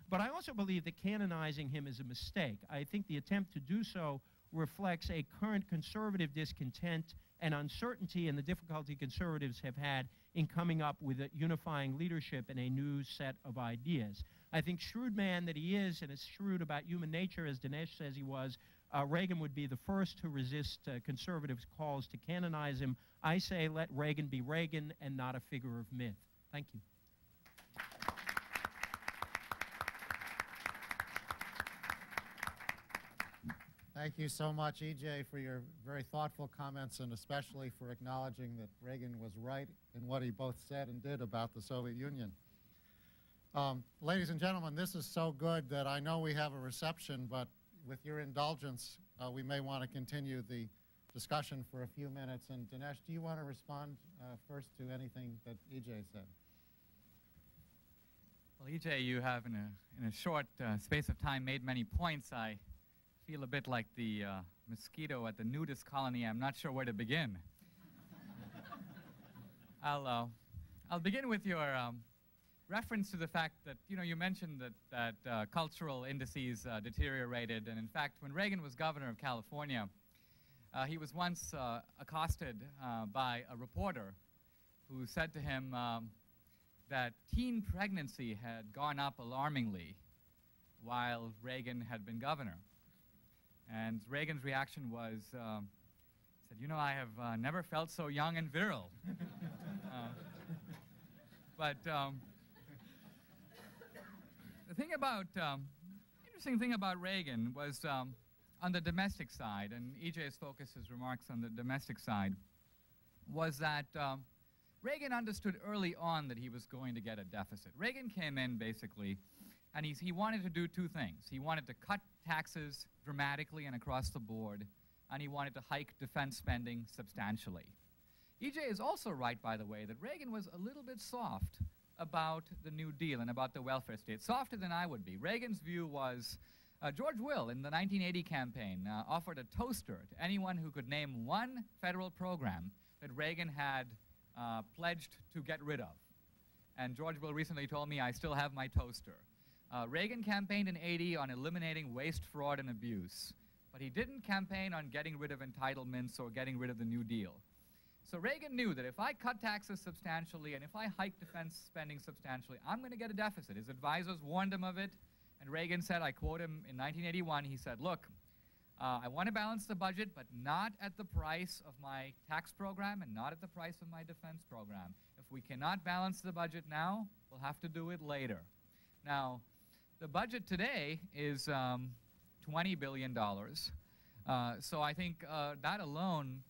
But I also believe that canonizing him is a mistake. I think the attempt to do so reflects a current conservative discontent and uncertainty and the difficulty conservatives have had in coming up with a unifying leadership and a new set of ideas. I think shrewd man that he is, and is shrewd about human nature, as Dinesh says he was, Reagan would be the first to resist conservatives' calls to canonize him. I say let Reagan be Reagan and not a figure of myth. Thank you. Thank you so much, E.J., for your very thoughtful comments and especially for acknowledging that Reagan was right in what he both said and did about the Soviet Union. Ladies and gentlemen, this is so good that I know we have a reception, but with your indulgence, we may want to continue the discussion for a few minutes. And Dinesh, do you want to respond first to anything that E.J. said? Well, E.J., you have in a short space of time made many points. I feel a bit like the mosquito at the nudist colony. I'm not sure where to begin. I'll begin with your reference to the fact that, you mentioned that cultural indices deteriorated. And in fact, when Reagan was governor of California, he was once accosted by a reporter who said to him that teen pregnancy had gone up alarmingly while Reagan had been governor. And Reagan's reaction was, he said, I have never felt so young and virile. But the interesting thing about Reagan was on the domestic side, and E.J.'s focus his remarks on the domestic side, was that Reagan understood early on that he was going to get a deficit. Reagan came in, basically, and he wanted to do two things. He wanted to cut taxes dramatically and across the board, and he wanted to hike defense spending substantially. E.J. is also right, by the way, that Reagan was a little bit soft about the New Deal and about the welfare state, softer than I would be. Reagan's view was, George Will, in the 1980 campaign, offered a toaster to anyone who could name one federal program that Reagan had pledged to get rid of. And George Will recently told me, I still have my toaster. Reagan campaigned in 80 on eliminating waste, fraud, and abuse, but he didn't campaign on getting rid of entitlements or getting rid of the New Deal. So Reagan knew that if I cut taxes substantially and if I hike defense spending substantially, I'm going to get a deficit. His advisors warned him of it, and Reagan said, I quote him in 1981, he said, look, I want to balance the budget, but not at the price of my tax program and not at the price of my defense program. If we cannot balance the budget now, we'll have to do it later. Now, the budget today is $20 billion. So I think that alone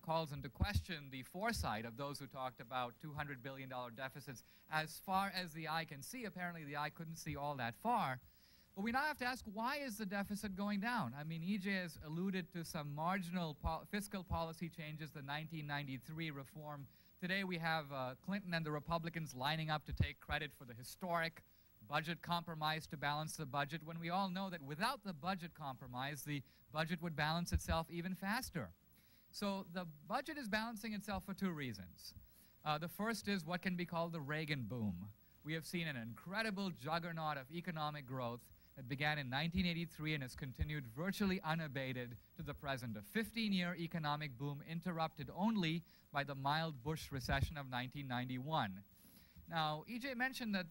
calls into question the foresight of those who talked about $200 billion deficits as far as the eye can see. Apparently, the eye couldn't see all that far. But we now have to ask, why is the deficit going down? I mean, E.J. has alluded to some marginal fiscal policy changes, the 1993 reform. Today we have Clinton and the Republicans lining up to take credit for the historic budget compromise to balance the budget, when we all know that without the budget compromise, the budget would balance itself even faster. So the budget is balancing itself for two reasons. The first is what can be called the Reagan boom. We have seen an incredible juggernaut of economic growth that began in 1983 and has continued virtually unabated to the present. A 15-year economic boom interrupted only by the mild Bush recession of 1991. Now, E.J. mentioned that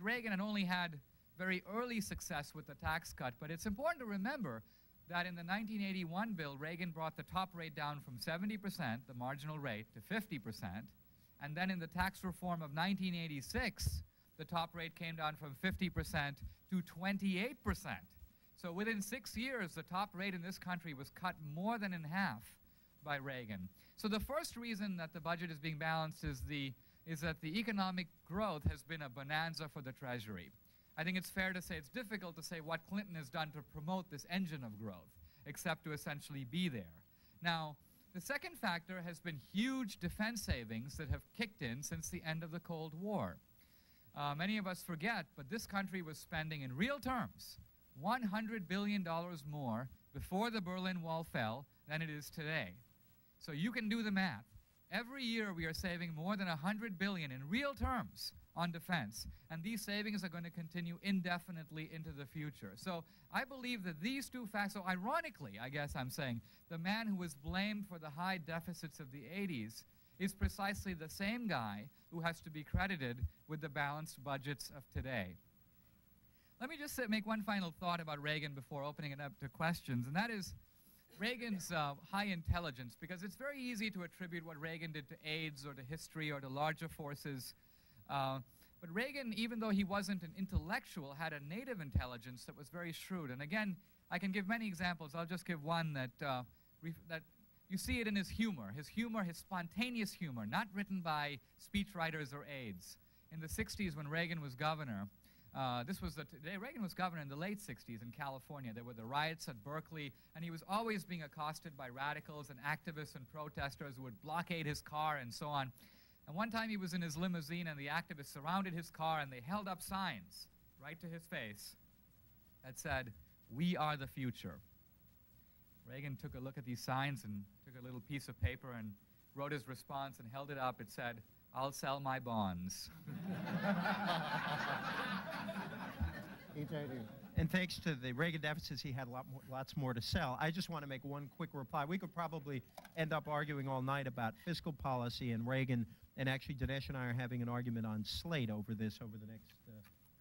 Reagan had only had very early success with the tax cut, but it's important to remember that in the 1981 bill, Reagan brought the top rate down from 70%, the marginal rate, to 50%, and then in the tax reform of 1986, the top rate came down from 50% to 28%. So within 6 years, the top rate in this country was cut more than in half by Reagan. So the first reason that the budget is being balanced is that the economic growth has been a bonanza for the Treasury. I think it's fair to say it's difficult to say what Clinton has done to promote this engine of growth, except to essentially be there. Now, the second factor has been huge defense savings that have kicked in since the end of the Cold War. Many of us forget, but this country was spending in real terms $100 billion more before the Berlin Wall fell than it is today. So you can do the math. Every year we are saving more than $100 billion in real terms on defense, and these savings are going to continue indefinitely into the future. So I believe that these two facts, so ironically, I guess I'm saying, the man who was blamed for the high deficits of the 80s is precisely the same guy who has to be credited with the balanced budgets of today. Let me just make one final thought about Reagan before opening it up to questions, and that is Reagan's high intelligence, because it's very easy to attribute what Reagan did to AIDS or to history or to larger forces. But Reagan, even though he wasn't an intellectual, had a native intelligence that was very shrewd. And again, I can give many examples. I'll just give one that you see it in his humor, his spontaneous humor, not written by speechwriters or aides. In the 60s when Reagan was governor, Reagan was governor in the late 60s in California. There were the riots at Berkeley, and he was always being accosted by radicals and activists and protesters who would blockade his car and so on. And one time he was in his limousine, and the activists surrounded his car, and they held up signs right to his face that said, "We are the future." Reagan took a look at these signs and took a little piece of paper and wrote his response and held it up. It said, "I'll sell my bonds." And thanks to the Reagan deficits, he had lots more to sell. I just want to make one quick reply. We could probably end up arguing all night about fiscal policy and Reagan, and actually Dinesh and I are having an argument on Slate over this over the next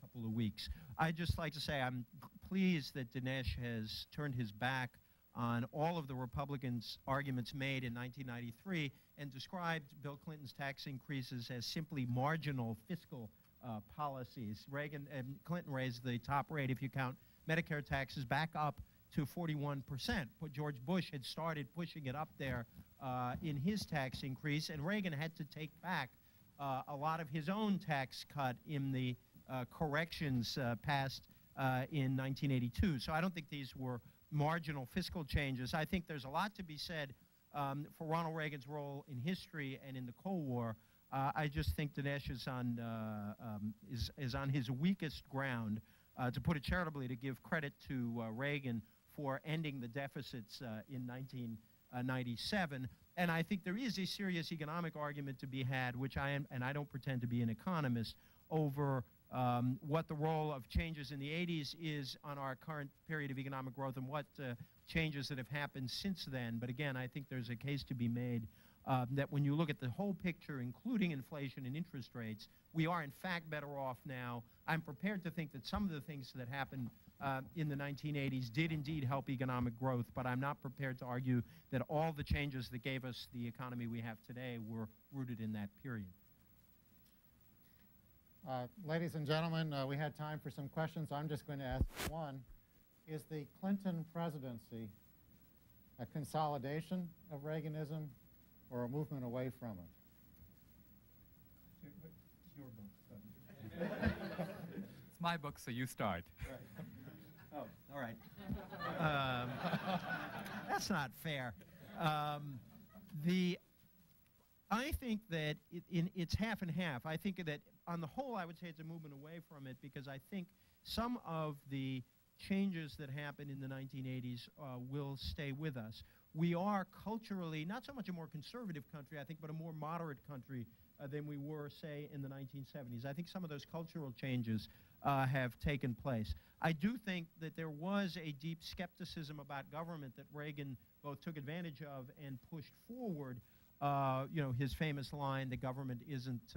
couple of weeks. I'd just like to say I'm pleased that Dinesh has turned his back on all of the Republicans' arguments made in 1993 and described Bill Clinton's tax increases as simply marginal fiscal policies. Reagan and Clinton raised the top rate, if you count Medicare taxes, back up to 41%. But George Bush had started pushing it up there in his tax increase, and Reagan had to take back a lot of his own tax cut in the corrections passed in 1982. So I don't think these were marginal fiscal changes. I think there's a lot to be said for Ronald Reagan's role in history and in the Cold War. I just think Dinesh is on his weakest ground, to put it charitably, to give credit to Reagan for ending the deficits in 1997. And I think there is a serious economic argument to be had, which I am, and I don't pretend to be an economist, over what the role of changes in the 80s is on our current period of economic growth and what changes that have happened since then. But again, I think there's a case to be made that when you look at the whole picture, including inflation and interest rates, we are in fact better off now. I'm prepared to think that some of the things that happened in the 1980s did indeed help economic growth, but I'm not prepared to argue that all the changes that gave us the economy we have today were rooted in that period. Ladies and gentlemen, we had time for some questions. I'm just going to ask one. Is the Clinton presidency a consolidation of Reaganism or a movement away from it? Your book. It's my book, so you start. Right. Oh, all right. That's not fair. I think that it's half and half. I think that on the whole, I would say it's a movement away from it, because I think some of the changes that happened in the 1980s will stay with us. We are culturally not so much a more conservative country, I think, but a more moderate country than we were, say, in the 1970s. I think some of those cultural changes have taken place. I do think that there was a deep skepticism about government that Reagan both took advantage of and pushed forward. You know, his famous line, "The government isn't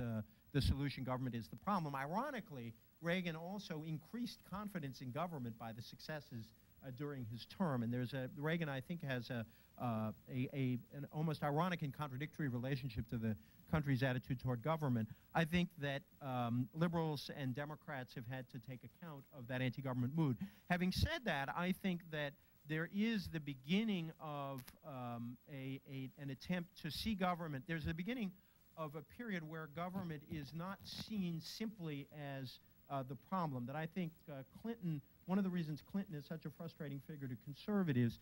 the solution, government is the problem." Ironically, Reagan also increased confidence in government by the successes during his term. And Reagan, I think, has an almost ironic and contradictory relationship to the country's attitude toward government. I think that liberals and Democrats have had to take account of that anti-government mood. Having said that, I think that there is the beginning of an attempt to see government. There's the beginning of a period where government is not seen simply as the problem. That I think Clinton, one of the reasons Clinton is such a frustrating figure to conservatives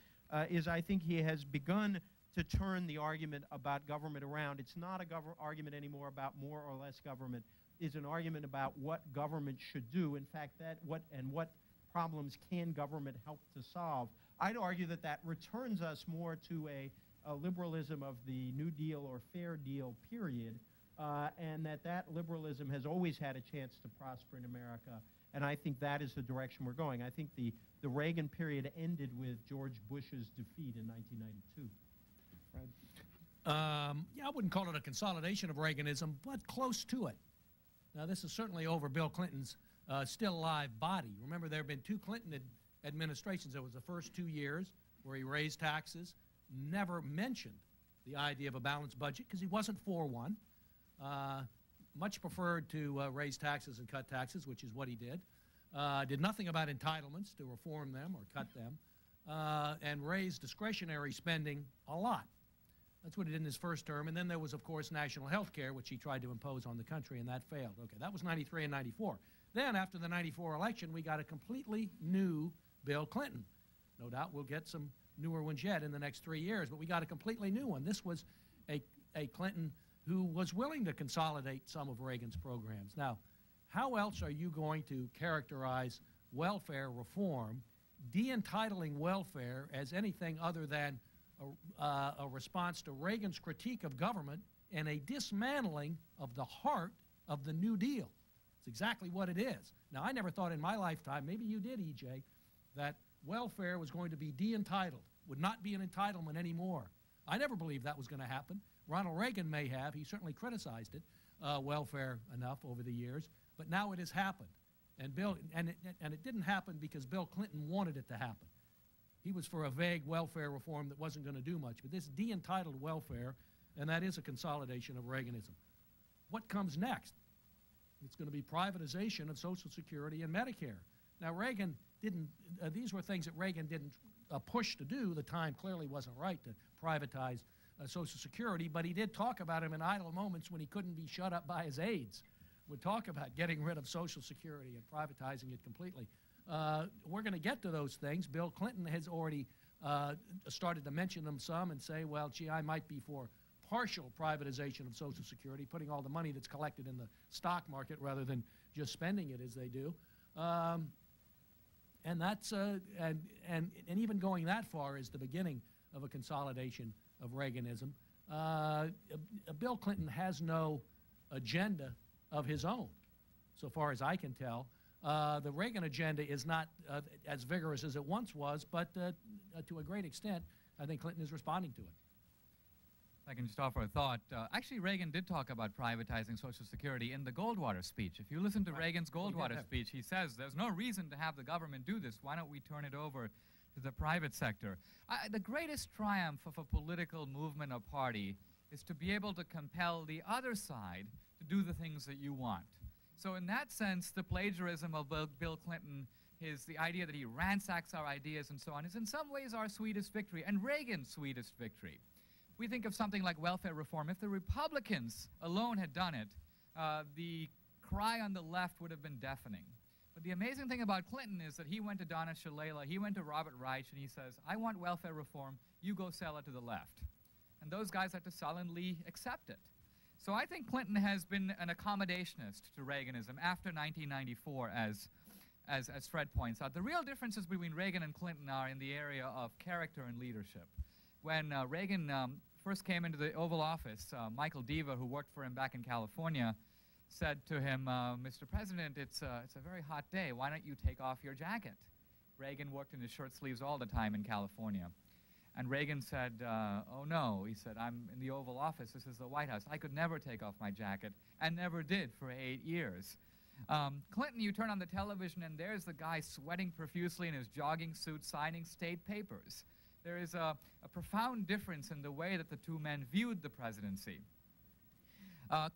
is I think he has begun to turn the argument about government around. It's not an argument anymore about more or less government. It's an argument about what government should do. In fact, what problems can government help to solve. I'd argue that that returns us more to a liberalism of the New Deal or Fair Deal period, and that liberalism has always had a chance to prosper in America, and I think that is the direction we're going. I think the Reagan period ended with George Bush's defeat in 1992. Fred? Yeah, I wouldn't call it a consolidation of Reaganism, but close to it. Now, this is certainly over Bill Clinton's still alive body. Remember, there have been two Clinton administrations. There was the first 2 years where he raised taxes, never mentioned the idea of a balanced budget because he wasn't for one. Much preferred to raise taxes and cut taxes, which is what he did. Did nothing about entitlements to reform them or cut them, and raised discretionary spending a lot. That's what he did in his first term. And then there was, of course, national health care, which he tried to impose on the country, and that failed. Okay, that was 93 and 94. Then, after the 94 election, we got a completely new Bill Clinton. No doubt we'll get some newer ones yet in the next 3 years, but we got a completely new one. This was a Clinton who was willing to consolidate some of Reagan's programs. Now, how else are you going to characterize welfare reform, de-entitling welfare as anything other than a response to Reagan's critique of government and a dismantling of the heart of the New Deal? It's exactly what it is. Now, I never thought in my lifetime, maybe you did, E.J., that welfare was going to be de-entitled, would not be an entitlement anymore. I never believed that was going to happen. Ronald Reagan may have. He certainly criticized it, welfare enough over the years, but now it has happened. And it didn't happen because Bill Clinton wanted it to happen. He was for a vague welfare reform that wasn't going to do much, but this de-entitled welfare, and that is a consolidation of Reaganism. What comes next? It's going to be privatization of Social Security and Medicare. Now, Reagan didn't, these were things that Reagan didn't push to do. The time clearly wasn't right to privatize Social Security, but he did talk about him in idle moments when he couldn't be shut up by his aides. Would talk about getting rid of Social Security and privatizing it completely. We're going to get to those things. Bill Clinton has already started to mention them some and say, well, gee, I might be for partial privatization of Social Security, putting all the money that's collected in the stock market rather than just spending it as they do. And that's and even going that far is the beginning of a consolidation of Reaganism. Bill Clinton has no agenda of his own, so far as I can tell. The Reagan agenda is not as vigorous as it once was, but to a great extent, I think Clinton is responding to it. I can just offer a thought. Actually, Reagan did talk about privatizing Social Security in the Goldwater speech. If you listen to Reagan's Goldwater speech, he says there's no reason to have the government do this. Why don't we turn it over to the private sector? The greatest triumph of a political movement or party is to be able to compel the other side to do the things that you want. So in that sense, the plagiarism of Bill Clinton, the idea that he ransacks our ideas and so on, is in some ways our sweetest victory, and Reagan's sweetest victory. We think of something like welfare reform. If the Republicans alone had done it, the cry on the left would have been deafening. But the amazing thing about Clinton is that he went to Donna Shalala, he went to Robert Reich, and he says, I want welfare reform, you go sell it to the left. And those guys had to sullenly accept it. So I think Clinton has been an accommodationist to Reaganism after 1994, as Fred points out. The real differences between Reagan and Clinton are in the area of character and leadership. When Reagan first came into the Oval Office, Michael Deva, who worked for him back in California, said to him, Mr. President, it's a very hot day. Why don't you take off your jacket? Reagan worked in his shirt sleeves all the time in California. And Reagan said, oh no, he said, I'm in the Oval Office, this is the White House. I could never take off my jacket, and never did for 8 years. Clinton, you turn on the television and there's the guy sweating profusely in his jogging suit signing state papers. There is a profound difference in the way that the two men viewed the presidency.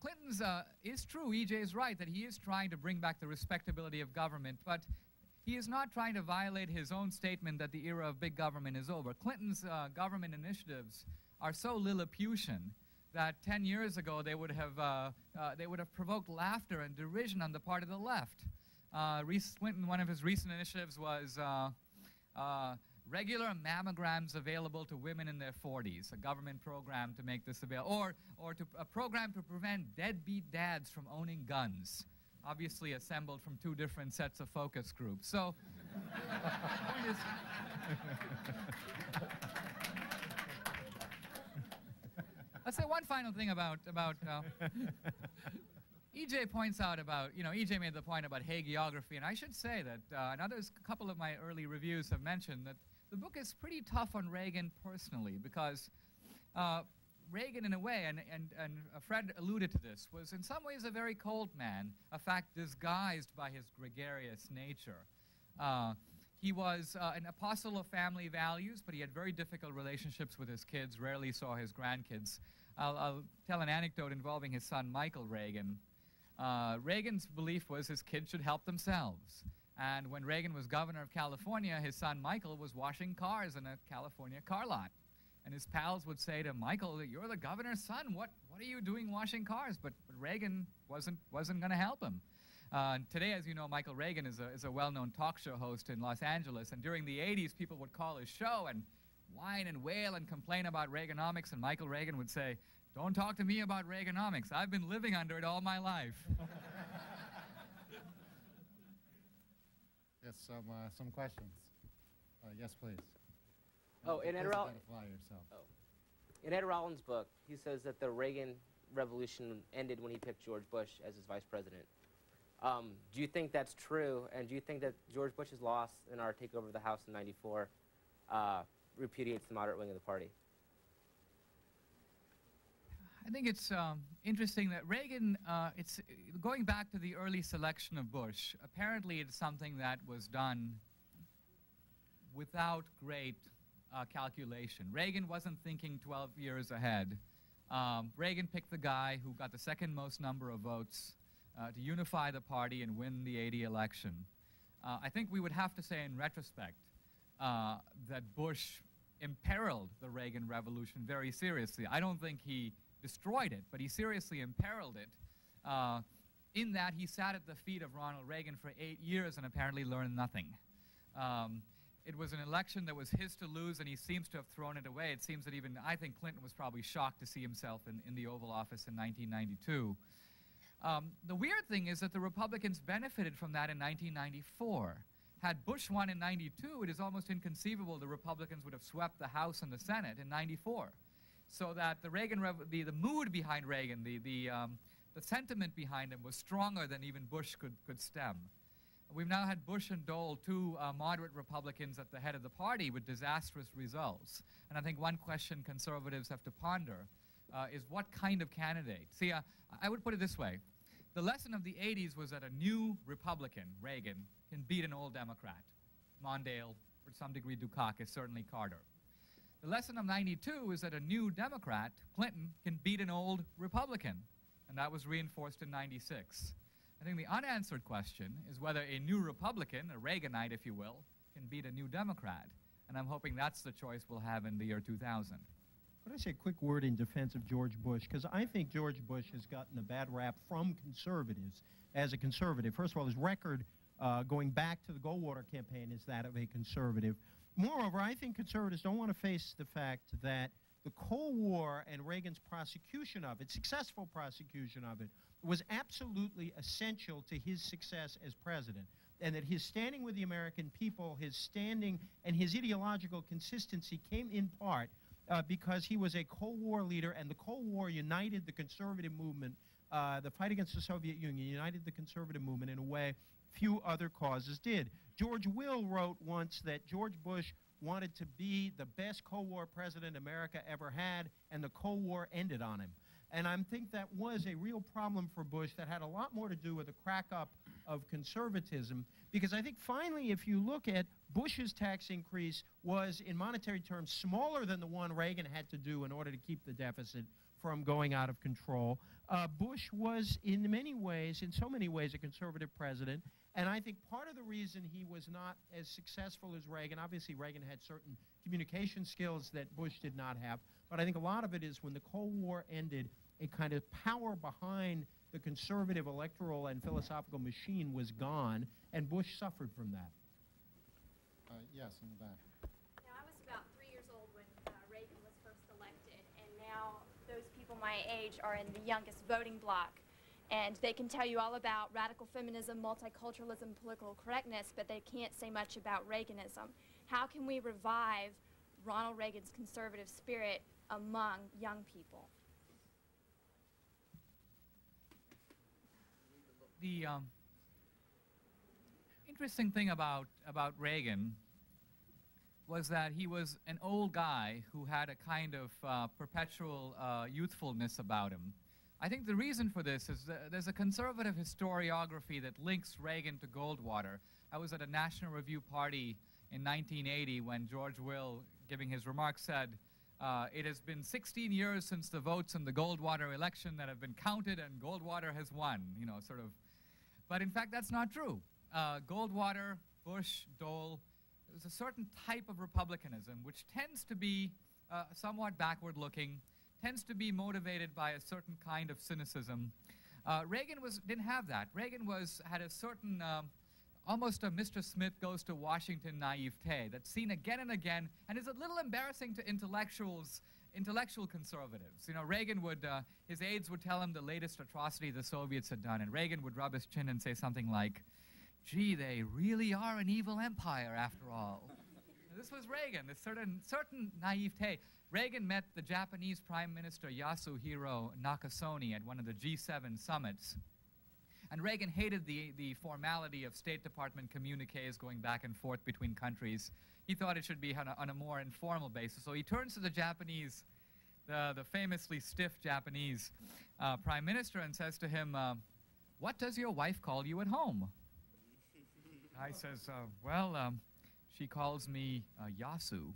Clinton's is true, E.J. is right, that he is trying to bring back the respectability of government, but he is not trying to violate his own statement that the era of big government is over. Clinton's government initiatives are so Lilliputian that 10 years ago they would have provoked laughter and derision on the part of the left. Clinton, one of his recent initiatives was regular mammograms available to women in their 40s, a government program to make this available, or a program to prevent deadbeat dads from owning guns, obviously assembled from two different sets of focus groups. So, the point is, let's say one final thing about E.J. points out about, E.J. made the point about hagiography, and I should say that, and others, a couple of my early reviews have mentioned that the book is pretty tough on Reagan personally, because Reagan, in a way, and Fred alluded to this, was in some ways a very cold man, a fact disguised by his gregarious nature. He was an apostle of family values, but he had very difficult relationships with his kids, rarely saw his grandkids. I'll tell an anecdote involving his son, Michael Reagan. Reagan's belief was his kids should help themselves. And when Reagan was governor of California, his son, Michael, was washing cars in a California car lot. And his pals would say to Michael, "You're the governor's son. What are you doing washing cars?" But Reagan wasn't going to help him. Today, as you know, Michael Reagan is a well-known talk show host in Los Angeles. And during the 80s, people would call his show and whine and wail and complain about Reaganomics. And Michael Reagan would say, "Don't talk to me about Reaganomics. I've been living under it all my life." Yes, some questions. Yes, please. Oh, in Ed identify yourself. In Ed Rollins' book, he says that the Reagan Revolution ended when he picked George Bush as his vice president. Do you think that's true? And do you think that George Bush's loss in our takeover of the House in '94 repudiates the moderate wing of the party? I think it's interesting that Reagan, it's going back to the early selection of Bush, apparently it's something that was done without great calculation. Reagan wasn't thinking 12 years ahead. Reagan picked the guy who got the second most number of votes to unify the party and win the '80 election. I think we would have to say in retrospect that Bush imperiled the Reagan Revolution very seriously. I don't think he destroyed it, but he seriously imperiled it in that he sat at the feet of Ronald Reagan for 8 years and apparently learned nothing. It was an election that was his to lose, and he seems to have thrown it away. It seems that even, I think Clinton was probably shocked to see himself in the Oval Office in 1992. The weird thing is that the Republicans benefited from that in 1994. Had Bush won in '92, it is almost inconceivable the Republicans would have swept the House and the Senate in '94. So that the Reagan, the mood behind Reagan, the sentiment behind him was stronger than even Bush could stem. We've now had Bush and Dole, two moderate Republicans at the head of the party with disastrous results. And I think one question conservatives have to ponder is what kind of candidate? See, I would put it this way. The lesson of the 80s was that a new Republican, Reagan, can beat an old Democrat. Mondale, or to some degree Dukakis, certainly Carter. The lesson of '92 is that a new Democrat, Clinton, can beat an old Republican. And that was reinforced in '96. I think the unanswered question is whether a new Republican, a Reaganite if you will, can beat a new Democrat. And I'm hoping that's the choice we'll have in the year 2000. Could I say a quick word in defense of George Bush? Because I think George Bush has gotten a bad rap from conservatives as a conservative. First of all, his record going back to the Goldwater campaign is that of a conservative. Moreover, I think conservatives don't want to face the fact that the Cold War and Reagan's prosecution of it, successful prosecution of it, was absolutely essential to his success as president. And that his standing with the American people, his standing and his ideological consistency came in part because he was a Cold War leader, and the Cold War united the conservative movement. The fight against the Soviet Union united the conservative movement in a way few other causes did. George Will wrote once that George Bush wanted to be the best Cold War president America ever had, and the Cold War ended on him. And I think that was a real problem for Bush that had a lot more to do with the crack-up of conservatism, because I think finally, if you look at Bush's tax increase was, in monetary terms, smaller than the one Reagan had to do in order to keep the deficit from going out of control. Bush was, in so many ways, a conservative president, and I think part of the reason he was not as successful as Reagan, obviously Reagan had certain communication skills that Bush did not have, but I think a lot of it is when the Cold War ended, a kind of power behind the conservative electoral and philosophical machine was gone, and Bush suffered from that. Yes, in the back. Now, I was about 3 years old when Reagan was first elected, and now those people my age are in the youngest voting bloc. And they can tell you all about radical feminism, multiculturalism, political correctness, but they can't say much about Reaganism. How can we revive Ronald Reagan's conservative spirit among young people? The interesting thing about Reagan was that he was an old guy who had a kind of perpetual youthfulness about him. I think the reason for this is that there's a conservative historiography that links Reagan to Goldwater. I was at a National Review party in 1980 when George Will, giving his remarks, said, it has been 16 years since the votes in the Goldwater election that have been counted and Goldwater has won, you know, sort of. But in fact, that's not true. Goldwater, Bush, Dole, it was a certain type of republicanism which tends to be somewhat backward-looking, tends to be motivated by a certain kind of cynicism. Reagan didn't have that. Reagan had a certain, almost a Mr. Smith goes to Washington naivete that's seen again and again, and is a little embarrassing to intellectual conservatives. You know, Reagan would, his aides would tell him the latest atrocity the Soviets had done, and Reagan would rub his chin and say something like, gee, they really are an evil empire after all. This was Reagan, this certain naivete. Reagan met the Japanese Prime Minister Yasuhiro Nakasone at one of the G7 summits. And Reagan hated the formality of State Department communiques going back and forth between countries. He thought it should be on a more informal basis. So he turns to the Japanese, the famously stiff Japanese Prime Minister, and says to him, what does your wife call you at home? I says, she calls me Yasu.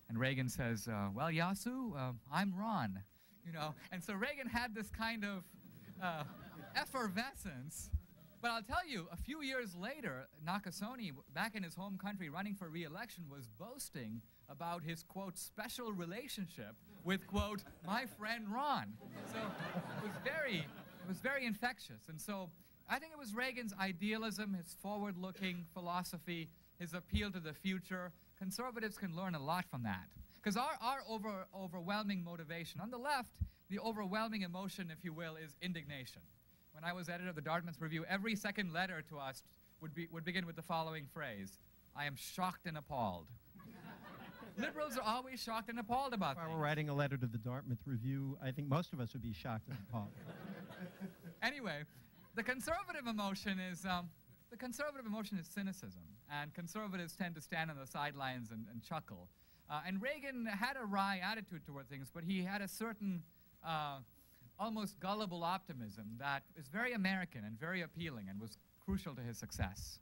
And Reagan says, well, Yasu, I'm Ron. You know, and so Reagan had this kind of effervescence. But I'll tell you, a few years later, Nakasone, back in his home country running for re-election, was boasting about his, quote, special relationship with, quote, my friend Ron. So it was very infectious. And so I think it was Reagan's idealism, his forward-looking philosophy, his appeal to the future. Conservatives can learn a lot from that. Because our overwhelming motivation, on the left, the overwhelming emotion, if you will, is indignation. When I was editor of the Dartmouth Review, every second letter to us would begin with the following phrase, I am shocked and appalled. Liberals are always shocked and appalled about things. If I were writing a letter to the Dartmouth Review, I think most of us would be shocked and appalled. Anyway, the conservative emotion is cynicism, and conservatives tend to stand on the sidelines and chuckle. And Reagan had a wry attitude toward things, but he had a certain almost gullible optimism that is very American and very appealing and was crucial to his success.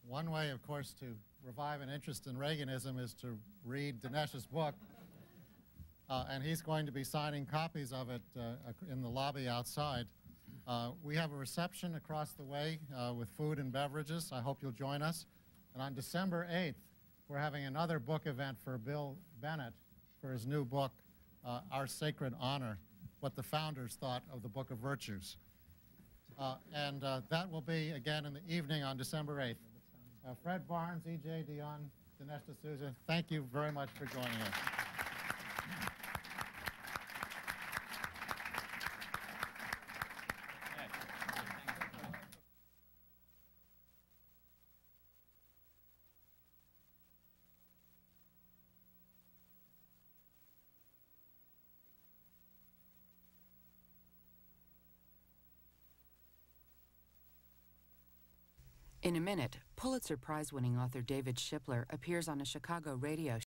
One way, of course, to revive an interest in Reaganism is to read Dinesh's book. And he's going to be signing copies of it in the lobby outside. We have a reception across the way with food and beverages. I hope you'll join us. And on December 8th, we're having another book event for Bill Bennett for his new book, Our Sacred Honor, What the Founders Thought of the Book of Virtues. And that will be, again, in the evening on December 8th. Fred Barnes, E.J. Dion, Dinesh D'Souza, thank you very much for joining us. In a minute, Pulitzer Prize-winning author David Shipler appears on a Chicago radio